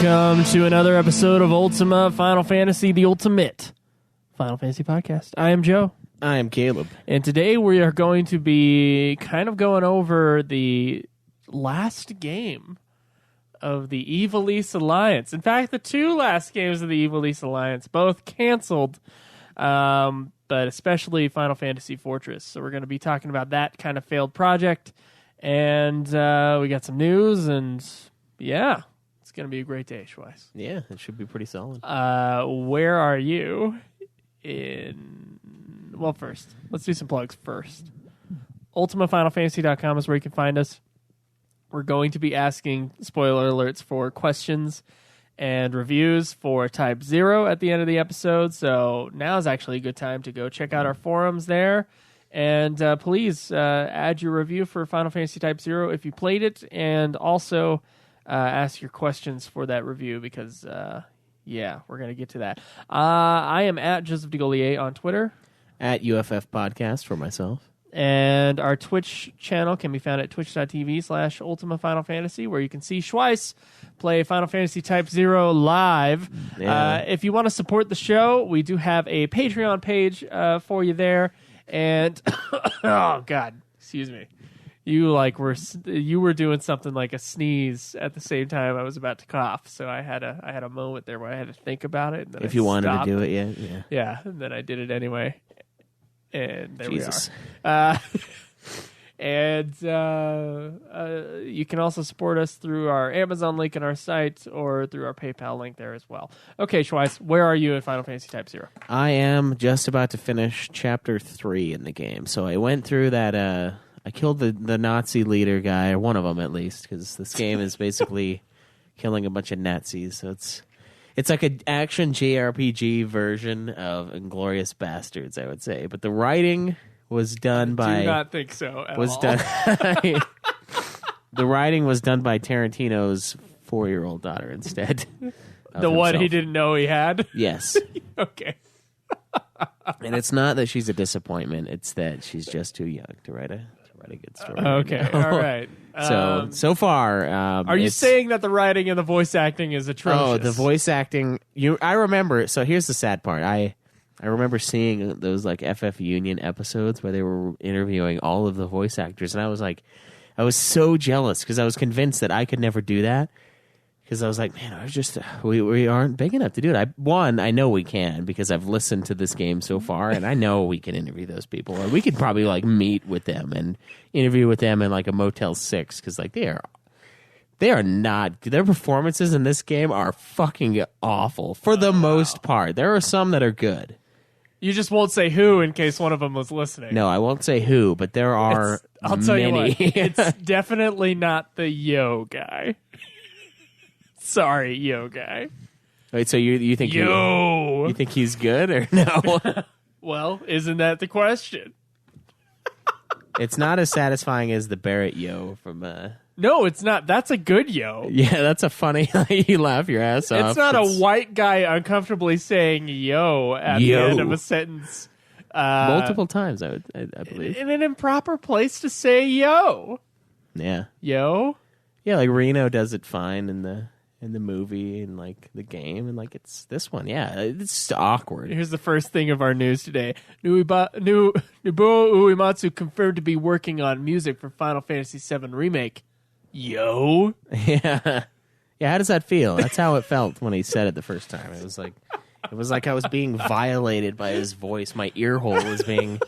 Welcome to another episode of Ultima Final Fantasy, the Ultimate Final Fantasy podcast. I am Joe. I am Caleb. And today we are going to be kind of going over the last game of the Evil East Alliance. In fact, the two last games of the Evil East Alliance, both canceled, but especially Final Fantasy Fortress. So we're going to be talking about that kind of failed project. And we got some news, and yeah, it's going to be a great day, Schweiss. Yeah, it should be pretty solid. Where are you Well, first, let's do some plugs first. UltimaFinalFantasy.com is where you can find us. We're going to be asking, spoiler alerts, for questions and reviews for Type 0 at the end of the episode. So now is actually a good time to go check out our forums there. And please add your review for Final Fantasy Type 0 if you played it. And also ask your questions for that review because, yeah, we're going to get to that. I am at Joseph DeGolier on Twitter. At UFF Podcast for myself. And our Twitch channel can be found at twitch.tv/Ultima Final Fantasy, where you can see Schweiss play Final Fantasy Type 0 live. Yeah. If you want to support the show, we do have a Patreon page for you there. And, oh, God, excuse me. You were doing something like a sneeze at the same time I was about to cough. So I had a moment there where I had to think about it. And then if you wanted to do it, yeah. Yeah, and then I did it anyway. And there Jesus. we are. And you can also support us through our Amazon link in our site or through our PayPal link there as well. Okay, Schweiss, where are you in Final Fantasy Type 0? I am just about to finish Chapter 3 in the game. So I went through that... I killed the Nazi leader guy, or one of them at least, because this game is basically killing a bunch of Nazis. So it's like an action JRPG version of Inglourious Bastards, I would say. But the writing was done by... I do not think so at all. The writing was done by Tarantino's 4-year-old daughter instead. The one he didn't know he had? Yes. Okay. And it's not that she's a disappointment. It's that she's just too young to write a good story. Okay, all right. So far... are you saying that the writing and the voice acting is atrocious? Oh, the voice acting... I remember... So here's the sad part. I remember seeing those like FF Union episodes where they were interviewing all of the voice actors, and I was so jealous because I was convinced that I could never do that. Because I was like, man, we aren't big enough to do it. I know we can because I've listened to this game so far, and I know we can interview those people. Or we could probably like meet with them and interview with them in like a Motel 6 because like they are not. Their performances in this game are fucking awful for the most part. There are some that are good. You just won't say who in case one of them was listening. No, I won't say who, but there are I'll tell many. You what, it's definitely not the Yo guy. Sorry, Yo guy. Wait, so you think Yo? You think he's good or no? Well, isn't that the question? It's not as satisfying as the Barrett Yo from. No, it's not. That's a good Yo. Yeah, that's a funny. You laugh your ass off. It's not a white guy uncomfortably saying "yo" at the end of a sentence. Multiple times, I believe. In an improper place to say "yo." Yeah. Yo. Yeah, like Reno does it fine in the movie and like the game and like it's this one. Yeah, it's awkward. Here's the first thing of our news today. Nobuo Uematsu confirmed to be working on music for Final Fantasy VII Remake. Yo. Yeah. Yeah, how does that feel? That's how it felt when he said it the first time. It was like I was being violated by his voice. My ear hole was being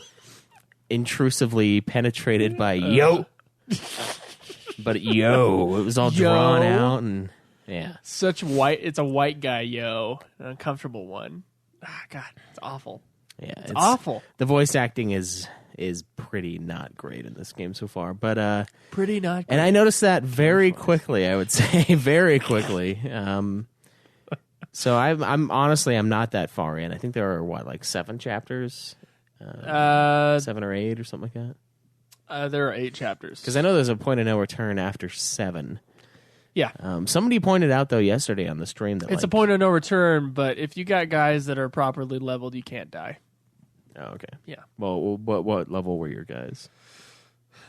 intrusively penetrated by yo. But yo, it was all drawn out and yeah. It's a white guy, yo. An uncomfortable one. Ah, God, it's awful. Yeah, it's awful. The voice acting is pretty not great in this game so far, but pretty not great. And I noticed that very quickly, I would say, very quickly. So I'm honestly not that far in. I think there are like 7 chapters, 7 or 8 or something like that. There are 8 chapters because I know there's a point of no return after 7. Yeah. Somebody pointed out though yesterday on the stream that it's a point of no return, but if you got guys that are properly leveled, you can't die. Oh, okay. Yeah. Well, what level were your guys?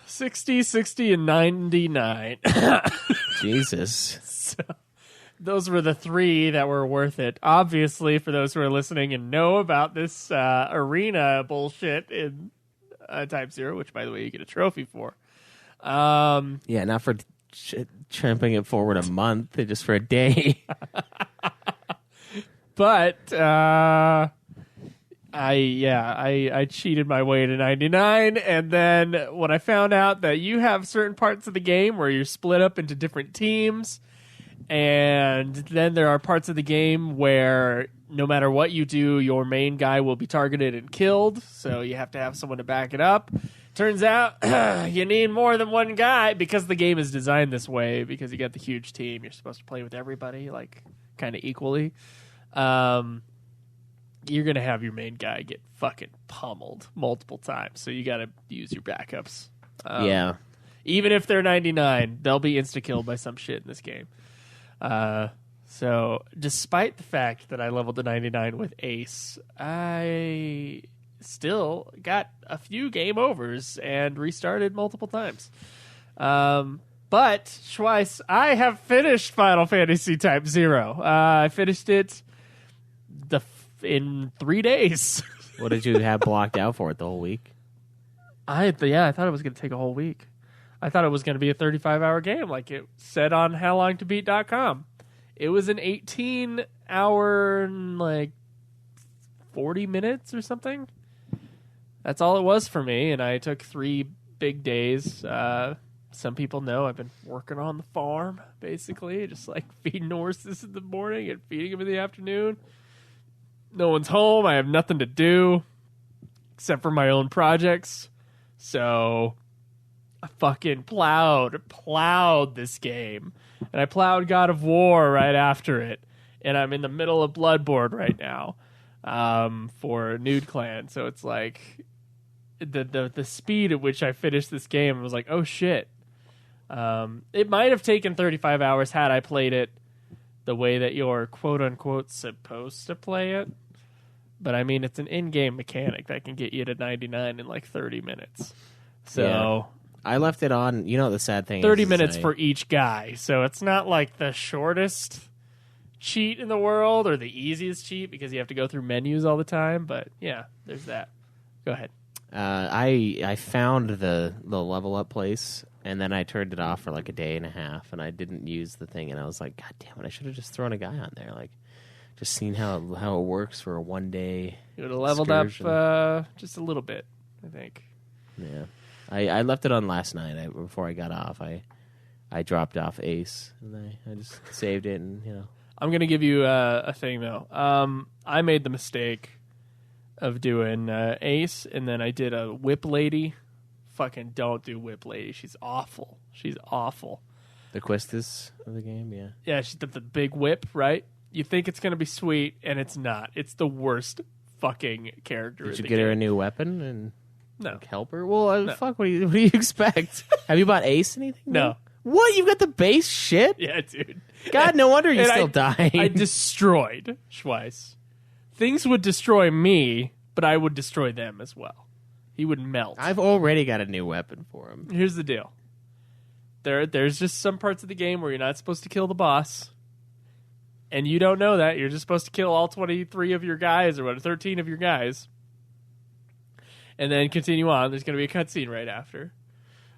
60, 60, and 99. Jesus. So, those were the 3 that were worth it. Obviously, for those who are listening and know about this arena bullshit in Type 0, which, by the way, you get a trophy for. Yeah, not for tramping it forward a month, just for a day. But I cheated my way to 99, and then when I found out that you have certain parts of the game where you're split up into different teams, and then there are parts of the game where no matter what you do, your main guy will be targeted and killed, so you have to have someone to back it up. Turns out you need more than one guy because the game is designed this way, because you got the huge team. You're supposed to play with everybody, like, kind of equally. You're going to have your main guy get fucking pummeled multiple times, so you got to use your backups. Yeah. Even if they're 99, they'll be insta-killed by some shit in this game. So despite the fact that I leveled to 99 with Ace, I still got a few game overs and restarted multiple times. But, Schweiss, I have finished Final Fantasy Type 0. I finished it in 3 days. What did you have blocked out for it the whole week? I thought it was going to take a whole week. I thought it was going to be a 35-hour game like it said on howlongtobeat.com. It was an 18-hour, like, 40 minutes or something. That's all it was for me, and I took 3 big days. Some people know I've been working on the farm, basically, just like feeding horses in the morning and feeding them in the afternoon. No one's home. I have nothing to do except for my own projects. So I fucking plowed this game. And I plowed God of War right after it. And I'm in the middle of Bloodborne right now for Nude Clan. So it's like the speed at which I finished this game, I was like, oh shit. It might have taken 35 hours had I played it the way that you're quote-unquote supposed to play it. But, I mean, it's an in-game mechanic that can get you to 99 in, like, 30 minutes. So... Yeah. I left it on... You know the sad thing 30 minutes for each guy. So it's not, like, the shortest cheat in the world or the easiest cheat because you have to go through menus all the time. But, yeah, there's that. Go ahead. I found the level up place, and then I turned it off for, like, a day and a half, and I didn't use the thing, and I was like, God damn it, I should have just thrown a guy on there, like... Just seeing how it works for a 1 day. You would have leveled up just a little bit, I think. Yeah, I left it on last night before I got off. I dropped off Ace and I just saved it, and I'm gonna give you a thing though. I made the mistake of doing Ace, and then I did a Whip Lady. Fucking don't do Whip Lady. She's awful. She's awful. The Quistis of the game, yeah. Yeah, she did the big whip, right? You think it's going to be sweet, and it's not. It's the worst fucking character. Did you get her a new weapon and no help her? Well, no. Fuck, what do you expect? Have you bought Ace anything? No. What? You've got the base shit? Yeah, dude. God, no wonder you're still dying. I destroyed Schweiss. Things would destroy me, but I would destroy them as well. He would melt. I've already got a new weapon for him. Here's the deal. There's just some parts of the game where you're not supposed to kill the boss. And you don't know that. You're just supposed to kill all 23 of your guys or 13 of your guys. And then continue on. There's going to be a cutscene right after.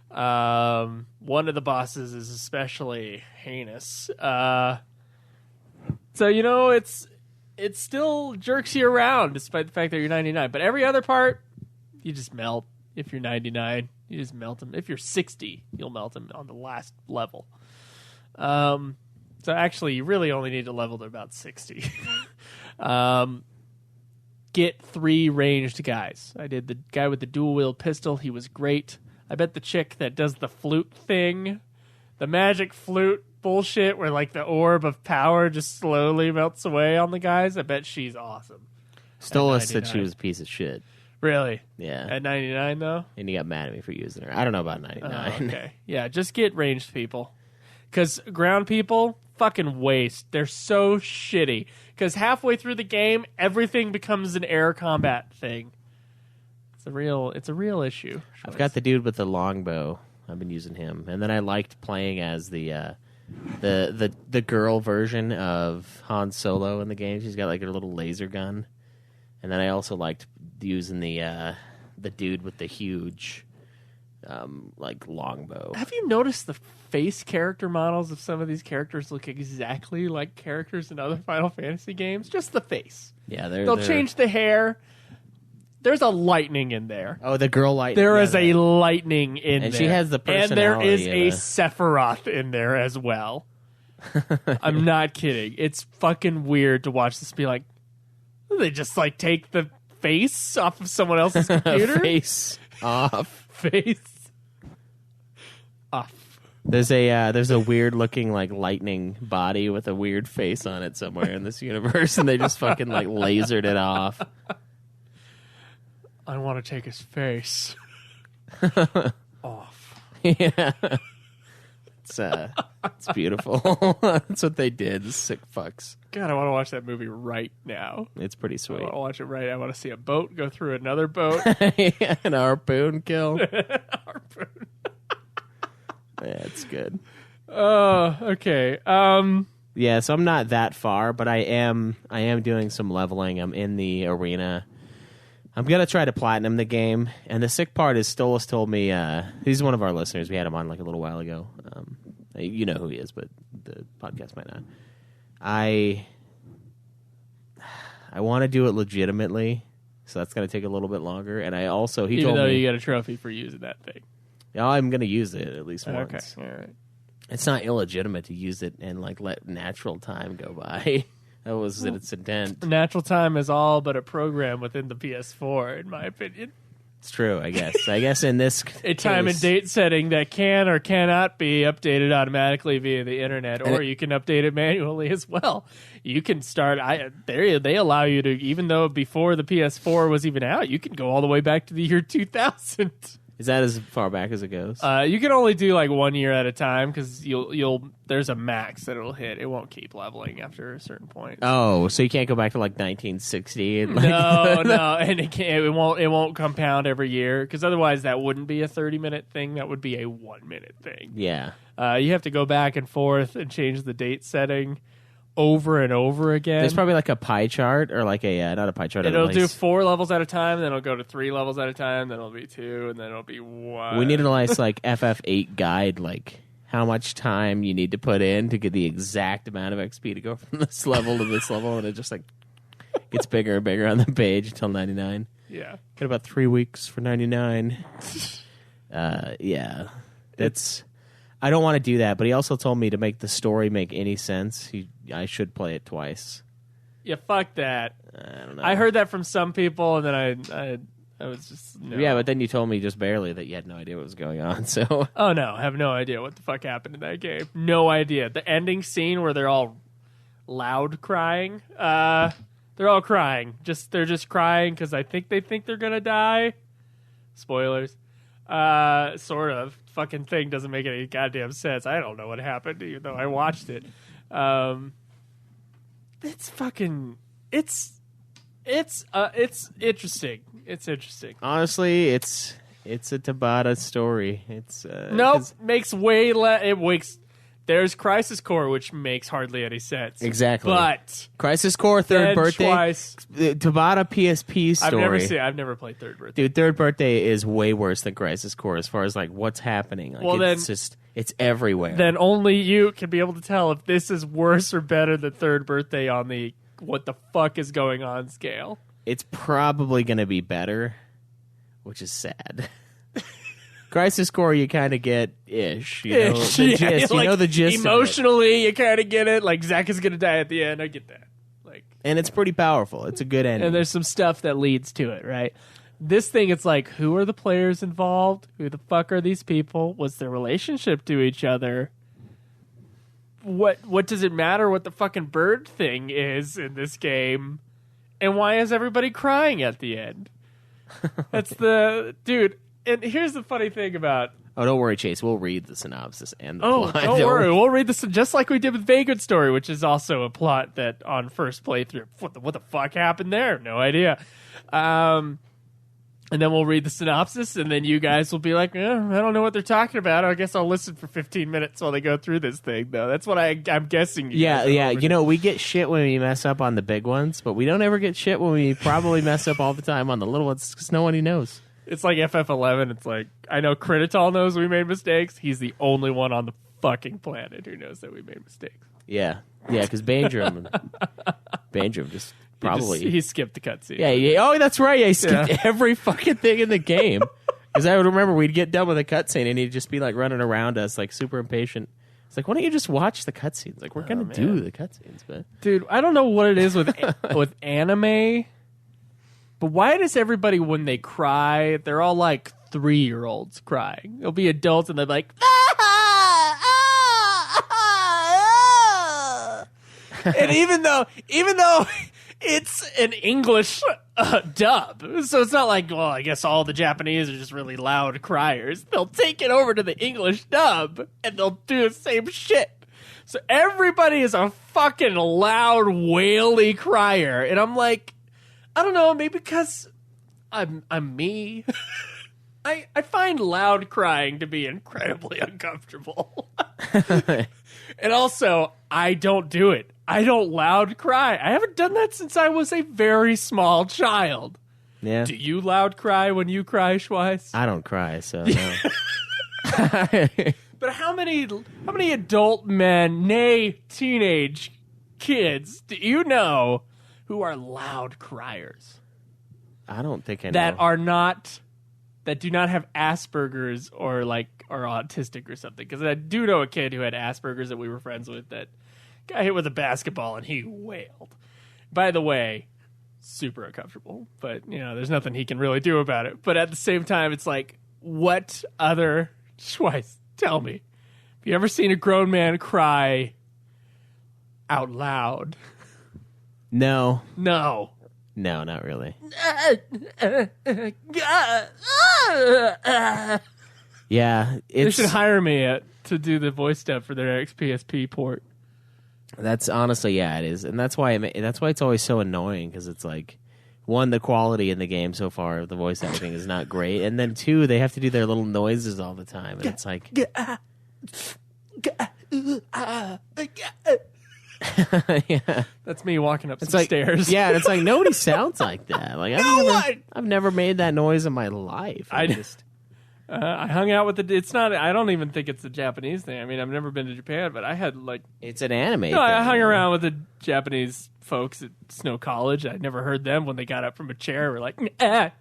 One of the bosses is especially heinous. So, it still jerks you around despite the fact that you're 99. But every other part, you just melt. If you're 99, you just melt them. If you're 60, you'll melt them on the last level. So actually, you really only need to level to about 60. Get 3 ranged guys. I did the guy with the dual-wield pistol. He was great. I bet the chick that does the flute thing, the magic flute bullshit where like the orb of power just slowly melts away on the guys, I bet she's awesome. Stolas said she was a piece of shit. Really? Yeah. At 99, though? And he got mad at me for using her. I don't know about 99. Okay. Yeah, just get ranged people. Because ground people... fucking waste. They're so shitty. Because halfway through the game, everything becomes an air combat thing. It's a real issue. I've got the dude with the longbow. I've been using him. And then I liked playing as the the girl version of Han Solo in the game. She's got like her little laser gun, and then I also liked using the dude with the huge like longbow. Have you noticed the face character models of some of these characters look exactly like characters in other Final Fantasy games? Just the face. Yeah, they'll change the hair. There's a lightning in there. Oh, the girl lightning. There is a lightning in there. And she has the personality. And there is a Sephiroth in there as well. I'm not kidding. It's fucking weird to watch this be like, they just like take the face off of someone else's computer? Face off. Face off. There's a weird looking like lightning body with a weird face on it somewhere in this universe, and they just fucking like lasered it off. I want to take his face off. Yeah, it's beautiful. That's what they did. The sick fucks. God, I want to watch that movie right now. It's pretty I sweet. want to watch it right. I want to see a boat go through another boat. Yeah, an harpoon kill. Harpoon. Yeah, it's good. Oh, okay. Yeah, so I'm not that far, but I am doing some leveling. I'm in the arena. I'm gonna try to platinum the game, and the sick part is Stolas told me he's one of our listeners. We had him on like a little while ago. You know who he is, but the podcast might not. I want to do it legitimately, so that's gonna take a little bit longer. And I also even told though me you got a trophy for using that thing. Yeah, I'm gonna use it at least once. Okay, all right. It's not illegitimate to use it and like let natural time go by. That was its intent. Natural time is all but a program within the PS4, in my opinion. It's true, I guess. I guess in this A time and date setting that can or cannot be updated automatically via the internet, or you can update it manually as well. You can start. They allow you to, even though before the PS4 was even out, you can go all the way back to the year 2000. Is that as far back as it goes? You can only do like 1 year at a time because there's a max that it'll hit. It won't keep leveling after a certain point. Oh, so you can't go back to like 1960? And, like, no, and it won't compound every year because otherwise that wouldn't be a 30-minute thing. That would be a 1 minute thing. Yeah. You have to go back and forth and change the date setting over and over again. There's probably like a pie chart or like a not a pie chart. It'll do 4 levels at a time, then it'll go to 3 levels at a time, then it'll be 2, and then it'll be 1. We need a nice like FF8 guide, like how much time you need to put in to get the exact amount of XP to go from this level to this level, and it just like gets bigger and bigger on the page until 99. Yeah. Got about 3 weeks for 99. Yeah. I don't want to do that, but he also told me to make the story make any sense, I should play it twice. Yeah, fuck that. I don't know. I heard that from some people, and then I was just... No. Yeah, but then you told me just barely that you had no idea what was going on, so... Oh, no, I have no idea what the fuck happened in that game. No idea. The ending scene where they're all loud crying, they're all crying. They're just crying because they think they're gonna die. Spoilers. Sort of. Fucking thing doesn't make any goddamn sense. I don't know what happened, even though I watched it. It's fucking... It's interesting. It's interesting. Honestly, it's a Tabata story. It's nope, makes way less. It makes... There's Crisis Core, which makes hardly any sense. Exactly. But Crisis Core Third Birthday, twice, Tabata PSP story. I've never played Third Birthday. Dude, Third Birthday is way worse than Crisis Core as far as like what's happening. Like, well, it's everywhere. Then only you can be able to tell if this is worse or better than Third Birthday on the what the fuck is going on scale. It's probably going to be better, which is sad. Crisis Core, you kind of get ish. You know the gist. Like, you know the gist. Emotionally, you kind of get it. Like Zack is gonna die at the end. I get that. Like, and it's pretty powerful. It's a good ending. And there's some stuff that leads to it, right? This thing, it's like, who are the players involved? Who the fuck are these people? What's their relationship to each other? What does it matter what the fucking bird thing is in this game? And why is everybody crying at the end? That's the dude. And here's the funny thing about... Oh, don't worry, Chase. We'll read the synopsis and the plot. Don't worry. We'll read this just like we did with Vagrant Story, which is also a plot that on first playthrough... What the fuck happened there? No idea. And then we'll read the synopsis, and then you guys will be like, I don't know what they're talking about. I guess I'll listen for 15 minutes while they go through this thing, though. That's what I'm guessing. Yeah. You know, we get shit when we mess up on the big ones, but we don't ever get shit when we probably mess up all the time on the little ones because nobody knows. It's like FF11. It's like, I know Crititol knows we made mistakes. He's the only one on the fucking planet who knows that we made mistakes. Yeah, because Bandrum just probably he skipped the cutscene. Yeah. Oh, that's right. Yeah, he skipped every fucking thing in the game. Because I would remember we'd get done with a cutscene and he'd just be like running around us, like super impatient. It's like, why don't you just watch the cutscenes? Like, we're gonna do the cutscenes, but dude, I don't know what it is with with anime, but why does everybody when they cry, they're all like 3-year-olds crying? They'll be adults and they're like, and even though it's an English dub, so it's not like, well, I guess all the Japanese are just really loud criers. They'll take it over to the English dub and they'll do the same shit. So everybody is a fucking loud, waily crier, and I'm like, I don't know, maybe because I'm me. I find loud crying to be incredibly uncomfortable. And also, I don't do it. I don't loud cry. I haven't done that since I was a very small child. Yeah. Do you loud cry when you cry, Schweiss? I don't cry, so no. But how many adult men, nay, teenage kids, do you know who are loud criers? I don't think I know. That do not have Asperger's or are autistic or something. Because I do know a kid who had Asperger's that we were friends with that got hit with a basketball and he wailed. By the way, super uncomfortable. But, there's nothing he can really do about it. But at the same time, it's like, what other... Schweiss, tell me. Have you ever seen a grown man cry out loud? No. No. No, not really. Yeah, they should hire me to do the voice stuff for their XPSP port. That's honestly, yeah, it is, and that's why it's always so annoying because it's like, one, the quality in the game so far of the voice acting is not great, and then two, they have to do their little noises all the time, and it's like, yeah, that's me walking up some stairs. Yeah, and it's like nobody sounds like that. Like I've never made that noise in my life. I hung out with it's not. I don't even think it's a Japanese thing. I mean, I've never been to Japan, but I had it's an anime. No, I hung around with the Japanese folks at Snow College. I never heard them when they got up from a chair. We're like, it's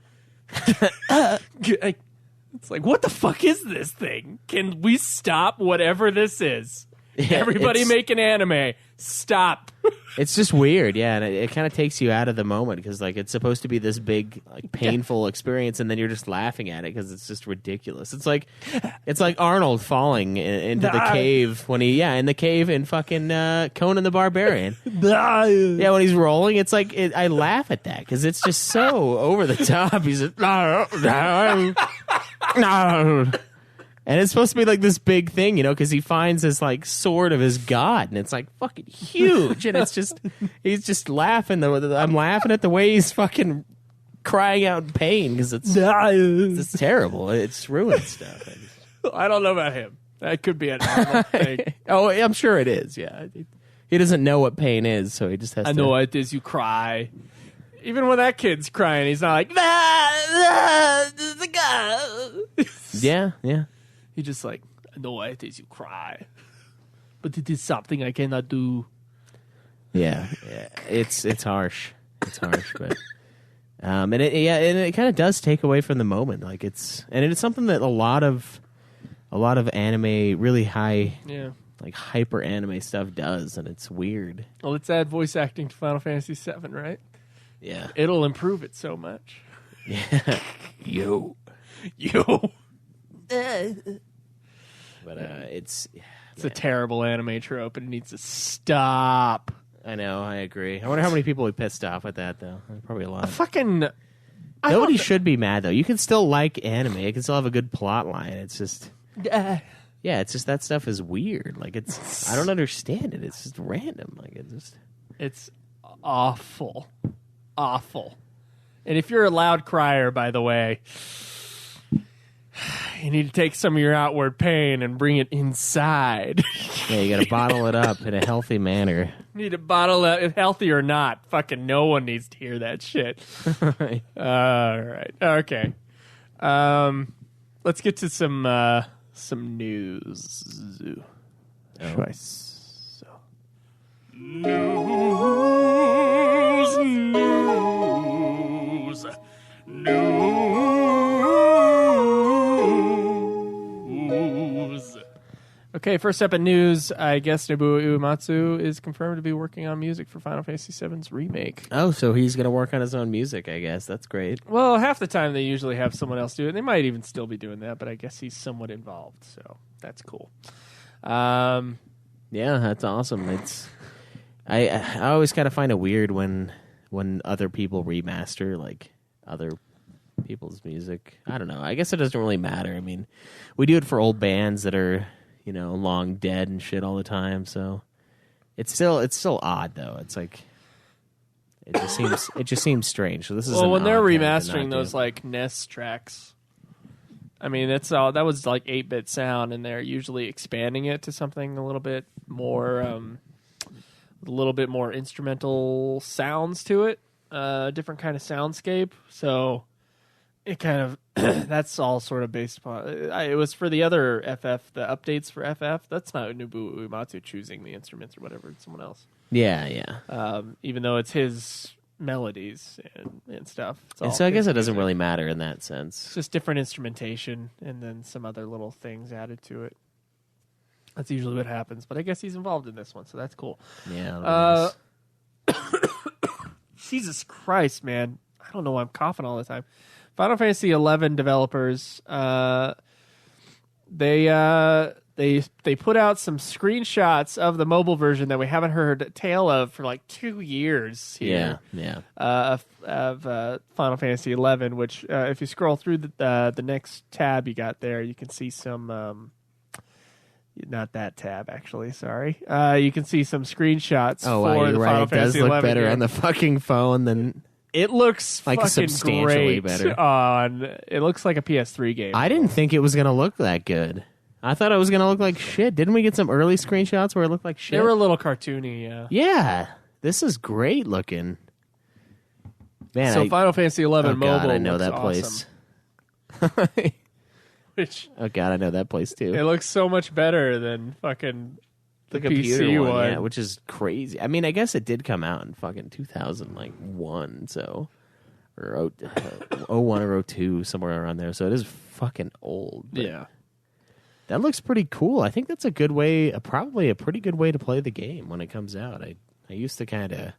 like, what the fuck is this thing? Can we stop whatever this is? Yeah, everybody make an anime. Stop. It's just weird, yeah, and it kind of takes you out of the moment because it's supposed to be this big, painful experience, and then you're just laughing at it because it's just ridiculous. It's like Arnold falling into the cave when in the cave in fucking Conan the Barbarian. Yeah, when he's rolling, it's like I laugh at that because it's just so over the top. He's just no. And it's supposed to be like this big thing, because he finds this sword of his god, and it's fucking huge, and it's just he's just laughing. I'm laughing at the way he's fucking crying out in pain because it's terrible. It's ruined stuff. I don't know about him. That could be a normal thing. Oh, I'm sure it is. Yeah, he doesn't know what pain is, so he just has. I know what it is. You cry. Even when that kid's crying, he's not like yeah. He just I know why it is you cry, but it is something I cannot do. Yeah, it's harsh. It's harsh, but and it kind of does take away from the moment. It's something that a lot of anime, really high, hyper anime stuff does, and it's weird. Well, let's add voice acting to Final Fantasy VII, right? Yeah, it'll improve it so much. Yeah, yo. But it's a terrible anime trope, and it needs to stop. I know, I agree. I wonder how many people would be pissed off at that, though. Probably a lot. Nobody should be mad, though. You can still like anime. It can still have a good plot line. It's just... yeah, it's just that stuff is weird. I don't understand it. It's just random. It's awful. Awful. And if you're a loud crier, by the way, you need to take some of your outward pain and bring it inside. Yeah, you got to bottle it up in a healthy manner. You need to bottle it, healthy or not. Fucking no one needs to hear that shit. Right. All right. Okay. Let's get to some news. Choice. So. News. Okay, first up in news, I guess Nobuo Uematsu is confirmed to be working on music for Final Fantasy VII's remake. Oh, so he's going to work on his own music, I guess. That's great. Well, half the time they usually have someone else do it. They might even still be doing that, but I guess he's somewhat involved, so that's cool. Yeah, that's awesome. It's I always kind of find it weird when other people remaster like other people's music. I don't know. I guess it doesn't really matter. I mean, we do it for old bands that are, long dead and shit all the time, so it's still odd though. It's like it just seems strange. So this is when they're remastering those like NES tracks. I mean, that was like 8-bit sound, and they're usually expanding it to something a little bit more instrumental sounds to it, different kind of soundscape. So it kind of that's all sort of based upon. It was for the other FF, the updates for FF. That's not Nobuo Uematsu choosing the instruments or whatever. It's someone else. Yeah. Even though it's his melodies and stuff. And so I guess it doesn't really matter in that sense. It's just different instrumentation and then some other little things added to it. That's usually what happens. But I guess he's involved in this one, so that's cool. Yeah. Jesus Christ, man. I don't know why I'm coughing all the time. Final Fantasy XI developers, they put out some screenshots of the mobile version that we haven't heard a tale of for like 2 years here. Yeah. Of Final Fantasy XI, which if you scroll through the next tab you got there, you can see some. Not that tab, actually. Sorry. You can see some screenshots. Oh, wow, for you're the right. Final It does Fantasy look 11 better game. on the fucking phone than. It looks like fucking substantially great better. It looks like a PS3 game. I didn't think it was going to look that good. I thought it was going to look like shit. Didn't we get some early screenshots where it looked like shit? They were a little cartoony, yeah. Yeah. This is great looking. Man, so Final Fantasy XI mobile. God, I know looks that awesome. place. Which Oh God, I know that place too. it looks so much better than fucking the computer PC one. yeah, which is crazy. I mean, I guess it did come out in fucking 2001, so or 01 or 02, somewhere around there. So it is fucking old. Yeah. That looks pretty cool. I think that's a good way, probably a pretty good way to play the game when it comes out. I used to kind of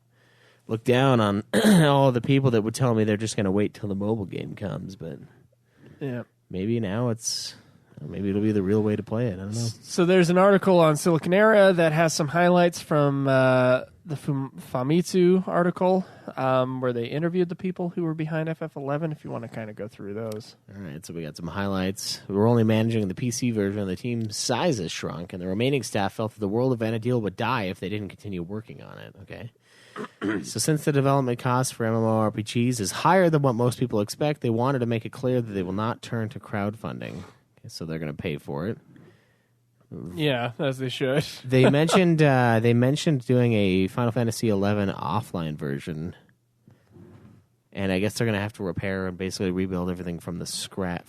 look down on all the people that would tell me they're just going to wait till the mobile game comes, but Yeah. maybe now maybe it'll be the real way to play it. I don't know. So there's an article on Siliconera that has some highlights from the Famitsu article where they interviewed the people who were behind FF11, if you want to kind of go through those. All right, so we got some highlights. We're only managing the PC version. The team's size has shrunk, and the remaining staff felt that the World of Vana'diel would die if they didn't continue working on it. Okay. So since the development cost for MMORPGs is higher than what most people expect, they wanted to make it clear that they will not turn to crowdfunding. Okay, so they're going to pay for it. Yeah, as they should. They mentioned doing a Final Fantasy XI offline version, and I guess they're going to have to repair and basically rebuild everything from scratch,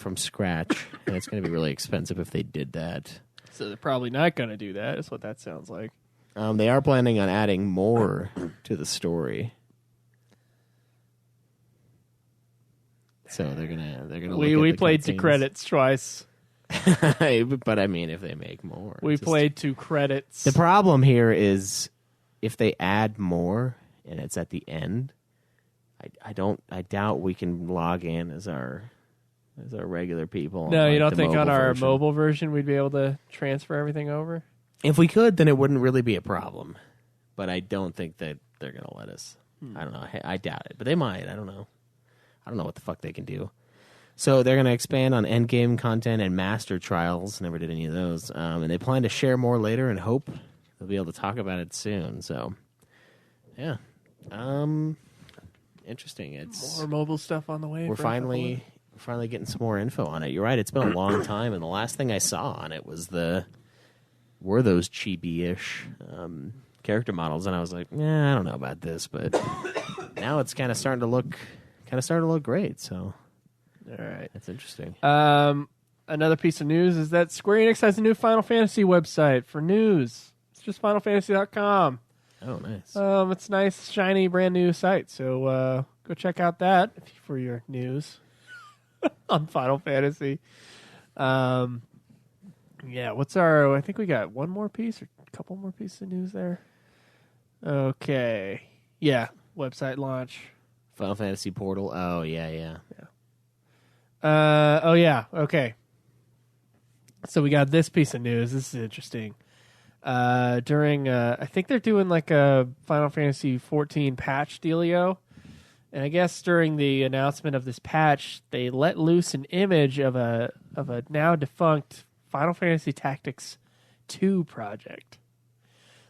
and it's going to be really expensive if they did that. So they're probably not going to do that. That's what that sounds like. They are planning on adding more to the story, so they're gonna. We played to credits twice. But I mean, if they make more, We played to credits. The problem here is if they add more and it's at the end. I doubt we can log in as our regular people. No, on, you don't the think on our version. mobile version we'd be able to transfer everything over? If we could, then it wouldn't really be a problem. But I don't think that they're going to let us. I don't know. I doubt it. But they might. I don't know. I don't know what the fuck they can do. So they're going to expand on endgame content and master trials. Never did any of those. And they plan to share more later and hope they'll be able to talk about it soon. So, yeah. Interesting. It's More mobile stuff on the way. we're for a couple finally getting some more info on it. You're right. It's been a long time, and the last thing I saw on it was those chibi-ish character models, and I was like, I don't know about this, but now it's kind of starting to look great. So, all right, that's interesting. Another piece of news is that Square Enix has a new Final Fantasy website for news. It's just FinalFantasy.com. Oh, nice. It's a nice, shiny, brand new site. So go check out that for your news on Final Fantasy. Yeah, I think we got one more piece or a couple more pieces of news there. Okay. Yeah, website launch. Final Fantasy Portal. Oh, yeah. Okay. So we got this piece of news. This is interesting. During, I think they're doing like a Final Fantasy 14 patch dealio. And I guess during the announcement of this patch, they let loose an image of a now defunct Final Fantasy Tactics 2 project.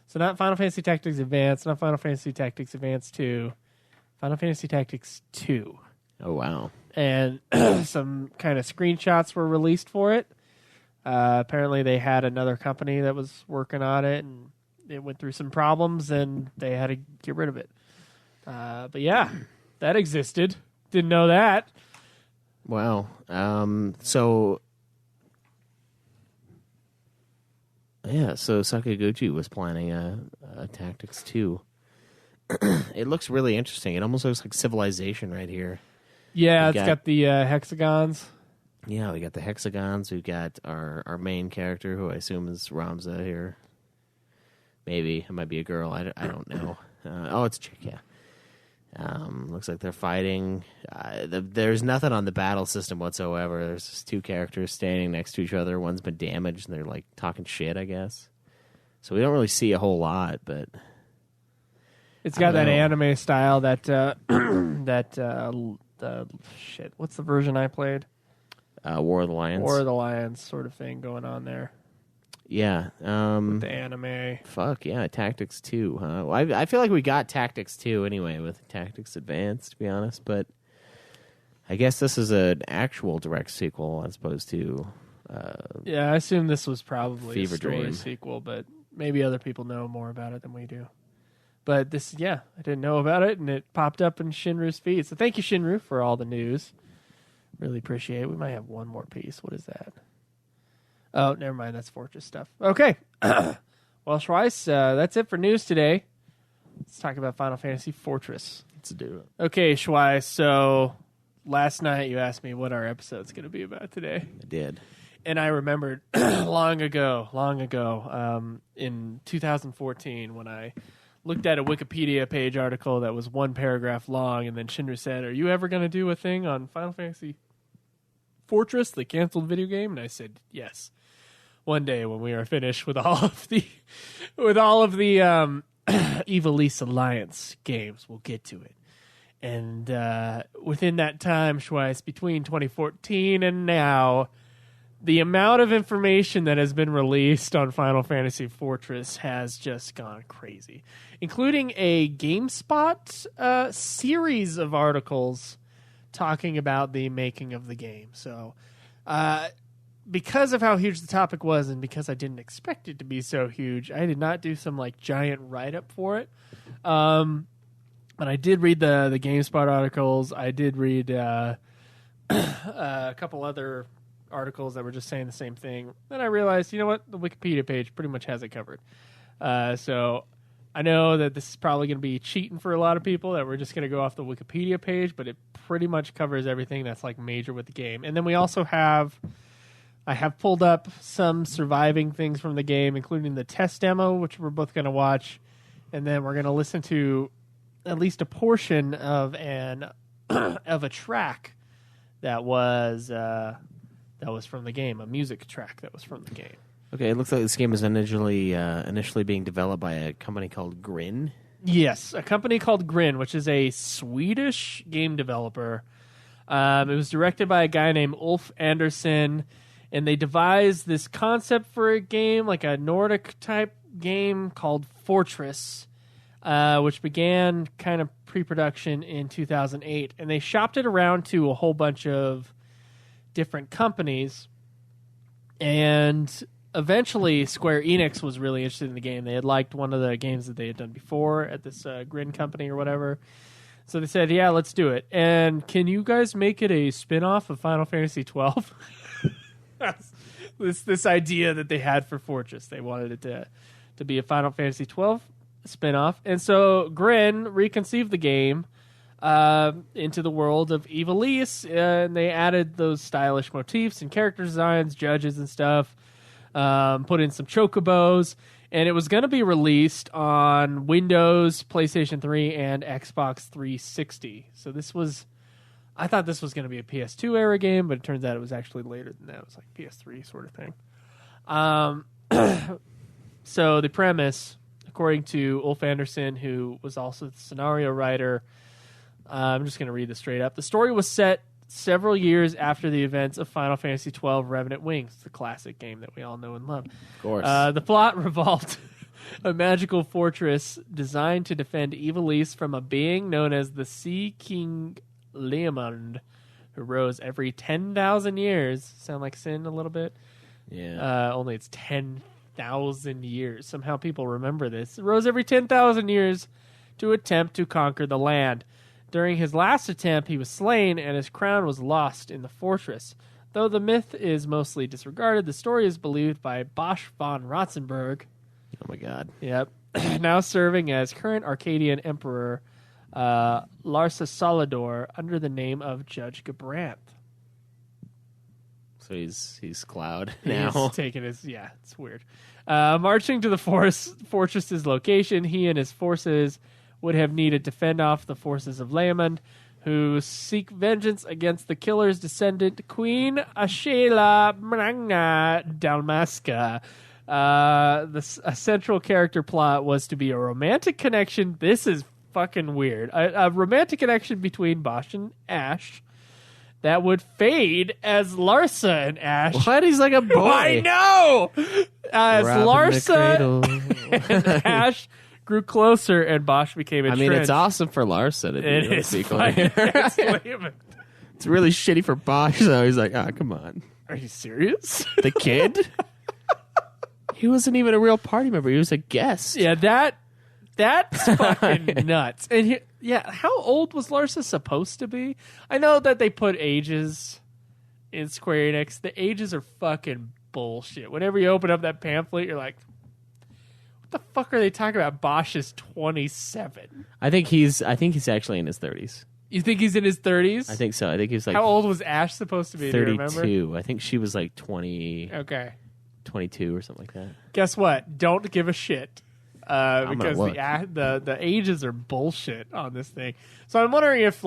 So not Final Fantasy Tactics Advance, not Final Fantasy Tactics Advance 2, Final Fantasy Tactics 2. Oh, wow. And some kind of screenshots were released for it. Apparently they had another company that was working on it, and it went through some problems, and they had to get rid of it. But yeah, that existed. Didn't know that. Wow. So Sakaguchi was planning a Tactics 2. It looks really interesting. It almost looks like Civilization right here. Yeah, it's got the hexagons. Yeah, we got the hexagons. We've got our main character, who I assume is Ramza here. Maybe. It might be a girl. I don't know. It's a chick, yeah. Looks like they're fighting. There's nothing on the battle system whatsoever. There's just two characters standing next to each other. One's been damaged, and they're like talking shit, I guess. So we don't really see a whole lot, but it's got that anime style that shit. What's the version I played? War of the Lions. War of the Lions sort of thing going on there. Yeah. With the anime. Fuck, yeah. Tactics 2, huh? Well, I feel like we got Tactics 2 anyway with Tactics Advance, to be honest. But I guess this is an actual direct sequel as opposed to... yeah, I assume this was probably Fever a story Dream sequel, but maybe other people know more about it than we do. But this, I didn't know about it, and it popped up in Shinru's feed. So thank you, Shinru, for all the news. Really appreciate it. We might have one more piece. What is that? Oh, never mind. That's Fortress stuff. Okay. Well, Schweiss, that's it for news today. Let's talk about Final Fantasy Fortress. Let's do it. Okay, Schweiss. So last night you asked me what our episode's going to be about today. I did. And I remembered long ago, in 2014, when I looked at a Wikipedia page article that was one paragraph long, and then Shinru said, "Are you ever going to do a thing on Final Fantasy Fortress, the canceled video game?" And I said, "Yes. One day when we are finished with all of the Evil East Alliance games, we'll get to it." And within that time, Schweiss, between 2014 and now, the amount of information that has been released on Final Fantasy Fortress has just gone crazy, including a GameSpot series of articles talking about the making of the game. So because of how huge the topic was, and because I didn't expect it to be so huge, I did not do some like giant write-up for it. But I did read the GameSpot articles. I did read a couple other articles that were just saying the same thing. Then I realized, you know what? The Wikipedia page pretty much has it covered. So I know that this is probably going to be cheating for a lot of people, that we're just going to go off the Wikipedia page, but it pretty much covers everything that's like major with the game. And then we also I have pulled up some surviving things from the game, including the test demo, which we're both going to watch. And then we're going to listen to at least a portion of of a track that was from the game, a music track that was from the game. Okay, it looks like this game was initially being developed by a company called Grin. Yes, a company called Grin, which is a Swedish game developer. It was directed by a guy named Ulf Andersson, and they devised this concept for a game, like a Nordic-type game called Fortress. which began kind of pre-production in 2008. And they shopped it around to a whole bunch of different companies. And eventually, Square Enix was really interested in the game. They had liked one of the games that they had done before at this Grin company or whatever. So they said, yeah, let's do it. And can you guys make it a spin-off of Final Fantasy 12? this idea that they had for Fortress. They wanted it to be a Final Fantasy 12 spin-off. And so Grin reconceived the game into the world of Ivalice, and they added those stylish motifs and character designs, judges and stuff, put in some chocobos, and it was going to be released on Windows, PlayStation 3, and Xbox 360. So I thought this was going to be a PS2 era game, but it turns out it was actually later than that. It was like PS3 sort of thing. So the premise, according to Ulf Anderson, who was also the scenario writer, I'm just going to read this straight up. The story was set several years after the events of Final Fantasy XII Revenant Wings, the classic game that we all know and love. Of course. The plot revolved a magical fortress designed to defend Ivalice from a being known as the Sea King Leomund, who rose every 10,000 years. Sound like sin a little bit? Yeah. Only it's 10,000 years. Somehow people remember this. It rose every 10,000 years to attempt to conquer the land. During his last attempt, he was slain, and his crown was lost in the fortress. Though the myth is mostly disregarded, the story is believed by Bosch von Ratzenberg. Oh, my God. Yep. Now serving as current Arcadian Emperor Larsa Salador under the name of Judge Gabranth. So he's Cloud now. He's taking his... Yeah, it's weird. Marching to the fortress's location, he and his forces would have needed to fend off the forces of Leomund, who seek vengeance against the killer's descendant, Queen Ashela Mrangna Dalmasca. A central character plot was to be a romantic connection. This is fucking weird. A romantic connection between Bosch and Ash that would fade as Larsa and Ash. What? He's like a boy. I know! As Robin Larsa and Ash grew closer, and Bosch became entrenched. I mean, it's awesome for Larsa to It is fucking excellent. It's really shitty for Bosch, though. He's like, come on. Are you serious? The kid? He wasn't even a real party member. He was a guest. Yeah, that's fucking nuts. And how old was Larsa supposed to be? I know that they put ages in Square Enix. The ages are fucking bullshit. Whenever you open up that pamphlet, you're like, what the fuck are they talking about? Bosch is 27. I think he's actually in his 30s. You think he's in his 30s? I think so. I think he's like... How old was Ash supposed to be? 32. Do you remember? I think she was like 20... Okay. 22 or something like that. Guess what? Don't give a shit. Because look. the ages are bullshit on this thing. So I'm wondering if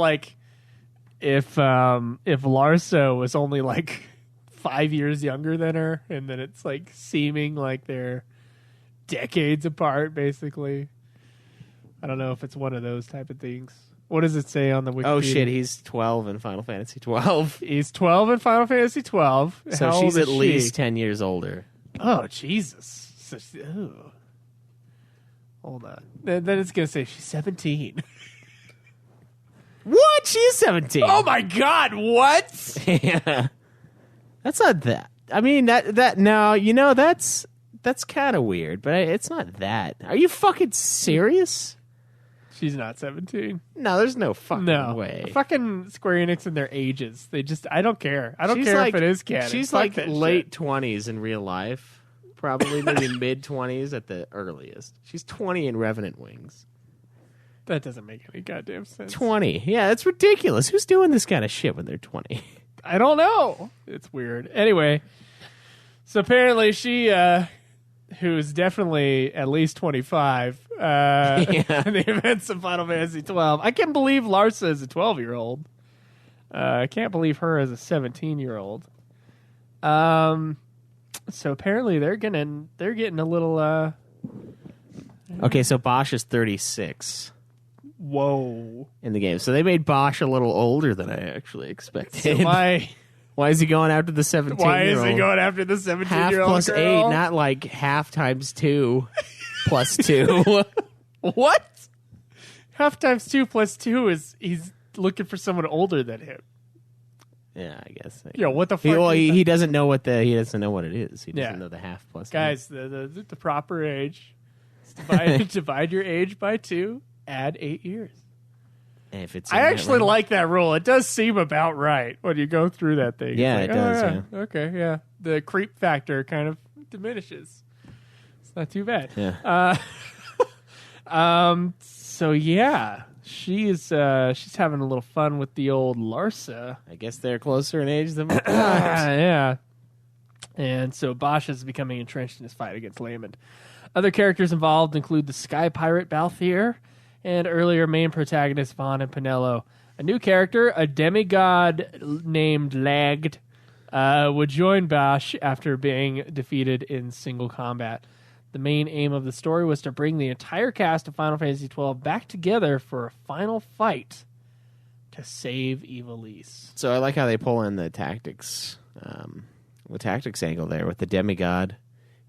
Larsa was only like 5 years younger than her, and then it's like seeming like they're decades apart, basically. I don't know if it's one of those type of things. What does it say on the Wikipedia? Oh shit, he's 12 in Final Fantasy 12. He's 12 in Final Fantasy 12. So How she's old at is least she? 10 years older. Oh, Jesus. Hold on. Then it's going to say she's 17. What? She's 17. Oh my God, what? Yeah. That's not that. I mean, that's kind of weird, but it's not that. Are you fucking serious? She's not 17. No, there's no fucking way. Fucking Square Enix and their ages. I don't care. I don't care if it is canon. She's Fuck like that late shit. 20s in real life. Probably maybe mid 20s at the earliest. She's 20 in Revenant Wings. That doesn't make any goddamn sense. 20. Yeah, that's ridiculous. Who's doing this kind of shit when they're 20? I don't know. It's weird. Anyway, so apparently she, who's definitely at least 25, in the events of Final Fantasy 12. I can't believe Larsa is a 12-year-old. I can't believe her as a 17-year-old. So apparently they're getting a little. Okay, so Bosch is 36. Whoa! In the game, so they made Bosch a little older than I actually expected. So why is he going after the 17-year-old? Why is he going after the 17-year-old? Half plus girl? 8, not like half times 2 plus 2. What? half times 2 plus 2 is he's looking for someone older than him. Yeah, I guess. What the fuck? He doesn't know what he doesn't know what it is. He doesn't know the half plus. Guys, the proper age. Divide your age by 2. Add 8 years. And if it's I actually like that rule. It does seem about right when you go through that thing. Yeah, it does. Yeah. Okay, yeah. The creep factor kind of diminishes. It's not too bad. Yeah. So yeah, she's having a little fun with the old Larsa. I guess they're closer in age than yeah. And so Bosch is becoming entrenched in his fight against Layman. Other characters involved include the sky pirate Balthier and earlier main protagonists Vaughn and Pinello. A new character, a demigod named Lagged, would join Bosch after being defeated in single combat. The main aim of the story was to bring the entire cast of Final Fantasy XII back together for a final fight to save Ivalice. So I like how they pull in the tactics angle there with the demigod